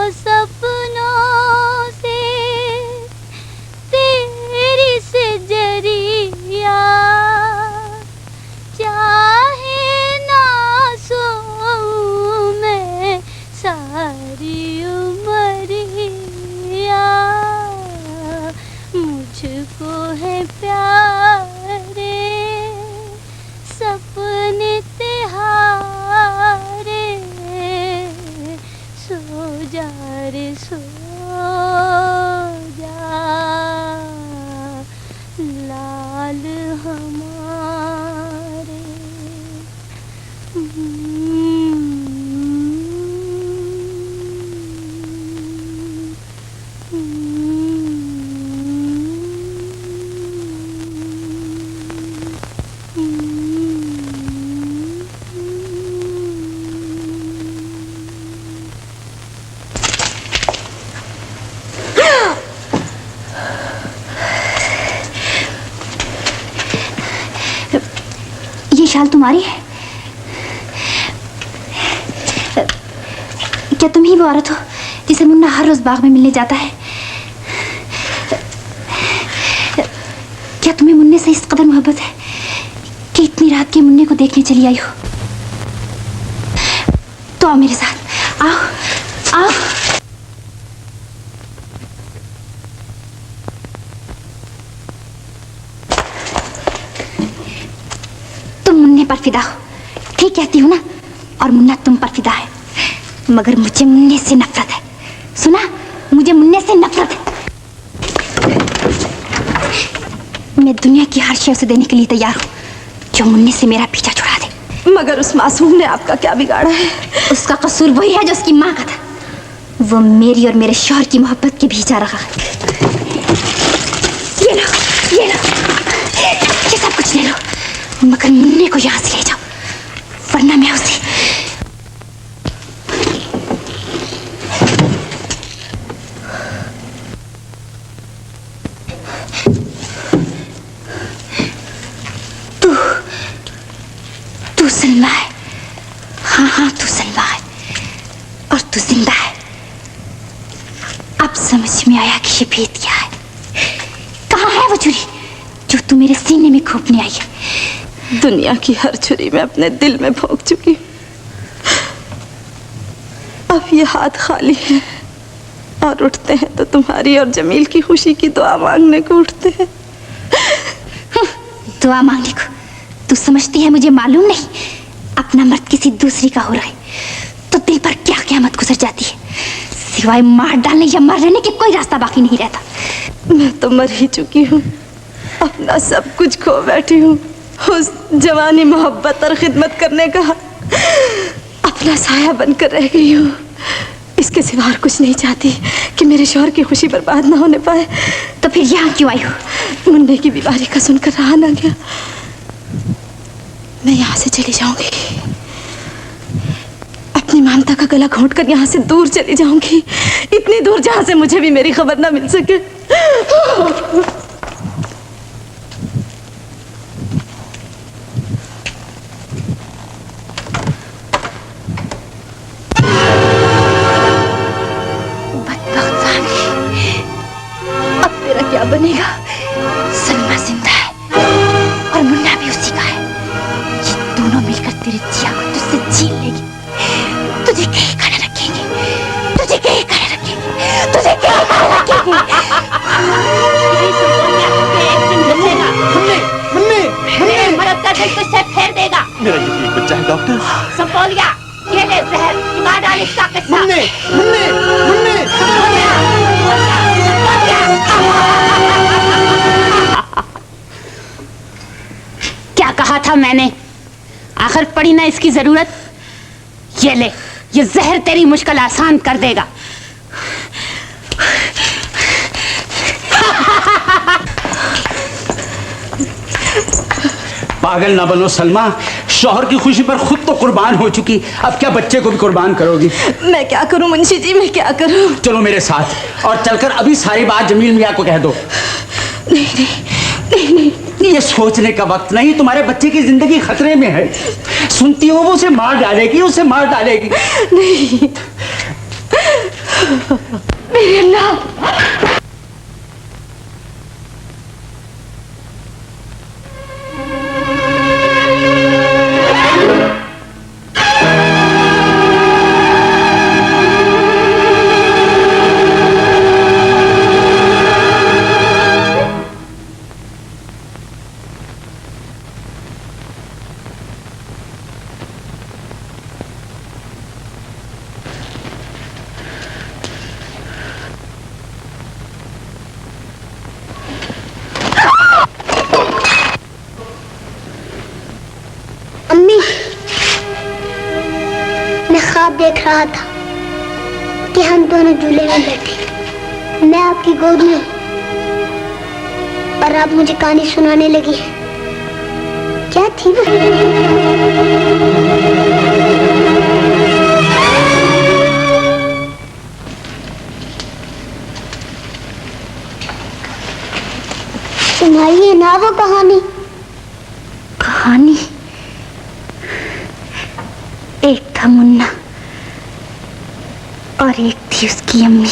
[SPEAKER 9] ये शाल तुम्हारी है? क्या तुम ही वो औरत हो जिसे मुन्ना हर रोज बाग में मिलने जाता है? क्या तुम्हें मुन्ने से इस कदर मोहब्बत है कि इतनी रात के मुन्ने को देखने चली आई हो? तो आओ मेरे साथ, आओ आओ। तुम मुन्ने पर फिदा हो, ठीक कहती हो ना? और मुन्ना तुम पर फिदा है, मगर मुझे मुन्ने से नफरत है। सुना, मुझे मुन्ने से नफरत है। मैं दुनिया की हर शय उसे देने के लिए तैयार हूँ जो मुन्ने से मेरा पीछा छुड़ा दे।
[SPEAKER 10] मगर उस मासूम ने आपका क्या बिगाड़ा है?
[SPEAKER 9] उसका कसूर वही है जो उसकी माँ का था। वो मेरी और मेरे शौहर की मोहब्बत के भीजा रहा है। ये लो, ये लो, ये सब कुछ ले लो, मगर मुन्ने को यहाँ से ले जाओ, वरना मैं उसे तू सलमा है। हाँ हाँ, तू सलमा है और तू जिंदा है। अब समझ में आया कि ये भेद क्या है। कहाँ है वो छुरी जो तू मेरे सीने में खोपने आई है?
[SPEAKER 10] दुनिया की हर छुरी मैं अपने दिल में भोंक चुकी हूँ। अब ये हाथ खाली है और उठते हैं तो तुम्हारी और जमील की खुशी की दुआ मांगने को उठते हैं।
[SPEAKER 9] दुआ मांगने को? तू समझती है मुझे मालूम नहीं? अपना मर्द किसी दूसरी का हो रहा है तो दिल पर क्या क़यामत गुजर जाती है। सिवाय मार डालने या मर रहने के कोई रास्ता बाकी नहीं रहता।
[SPEAKER 10] मैं तो मर ही चुकी हूँ, अपना सब कुछ खो बैठी हूँ। उस जवानी मोहब्बत और खिदमत करने का अपना साया बनकर रह गई हूँ। इसके सिवा और कुछ नहीं चाहती कि मेरे शौहर की खुशी बर्बाद ना होने पाए।
[SPEAKER 9] तो फिर यहाँ क्यों आई हो?
[SPEAKER 10] मुन्ने की बीमारी का सुनकर रहा ना गया। मैं यहाँ से चली जाऊंगी, अपनी ममता का गला घोंट कर यहाँ से दूर चली जाऊंगी, इतनी दूर जहाँ से मुझे भी मेरी खबर ना मिल सके।
[SPEAKER 9] अब तेरा क्या बनेगा? सलमा जिंदा है और मुन्ना भी उसी का है। ये दोनों मिलकर तेरे जिया को तुझसे छीन लेगी। तुझे कहीं खाना रखेंगे, तुझे कहीं खाना रखेंगे, तुझे कहीं खाना रखेंगे।
[SPEAKER 7] मेरे मर्द का दिल तुझसे फेर देगा।
[SPEAKER 11] मेरा यकीन बच्चा है डॉक्टर।
[SPEAKER 7] संपोलिया, ये ले जहर, चुका डाल इसका किस्सा।
[SPEAKER 11] मुन्ने, मुन्ने, मुन्ने।
[SPEAKER 7] क्या कहा था मैंने? आखिर पड़ी ना इसकी जरूरत। ये ले, ये जहर तेरी मुश्किल आसान कर देगा।
[SPEAKER 5] पागल ना बनो सलमा, शौहर की खुशी पर खुद तो कुर्बान हो चुकी, अब क्या बच्चे को भी कुर्बान करोगी?
[SPEAKER 10] मैं क्या करूं मुंशी जी, मैं क्या करूं?
[SPEAKER 5] चलो मेरे साथ और चलकर अभी सारी बात जमील मियाँ को कह दो।
[SPEAKER 10] नहीं नहीं नहीं नहीं,
[SPEAKER 5] ये सोचने का वक्त नहीं, तुम्हारे बच्चे की जिंदगी खतरे में है। सुनती हो वो उसे मार डालेगी, उसे मार डालेगी।
[SPEAKER 10] नहीं मेरे अल्लाह।
[SPEAKER 12] अम्मी, मैं ख्वाब देख रहा था कि हम दोनों झूले में बैठे, मैं आपकी गोद में और आप मुझे कहानी सुनाने लगी। क्या थी वो? तुम्हारी है ना वो कहानी?
[SPEAKER 9] कहानी? था मुन्ना और एक थी उसकी अम्मी।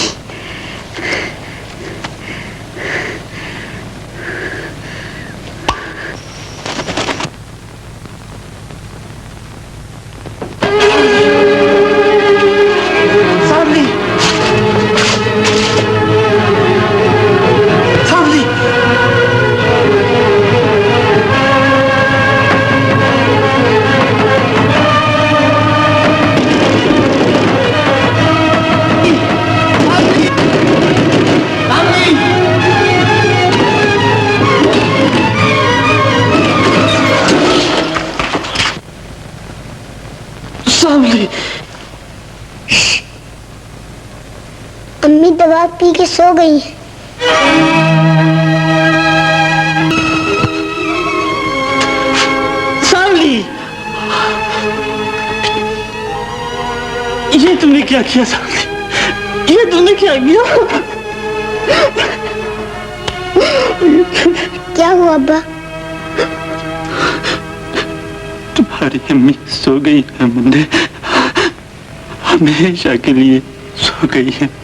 [SPEAKER 12] अम्मी दवा पी के सो गई।
[SPEAKER 5] सावली, ये तुमने क्या किया सावली? ये तुमने क्या किया?
[SPEAKER 12] क्या हुआ अब्बा?
[SPEAKER 5] तुम्हारी अम्मी सो गई है मुन्ने, हमेशा के लिए सो गई है।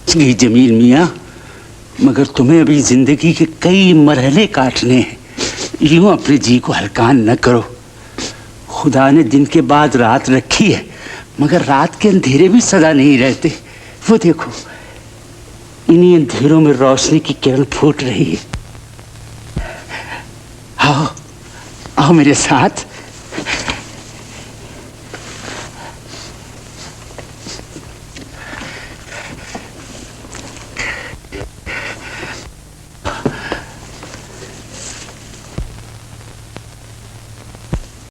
[SPEAKER 15] जी जमील मियाँ, मगर तुम्हें अभी जिंदगी के कई मरहले काटने हैं। यूं अपने जी को हलकान न करो। खुदा ने दिन के बाद रात रखी है, मगर रात के अंधेरे भी सदा नहीं रहते। वो देखो, इन्हीं अंधेरों में रोशनी की किरण फूट रही है। आओ आओ मेरे साथ।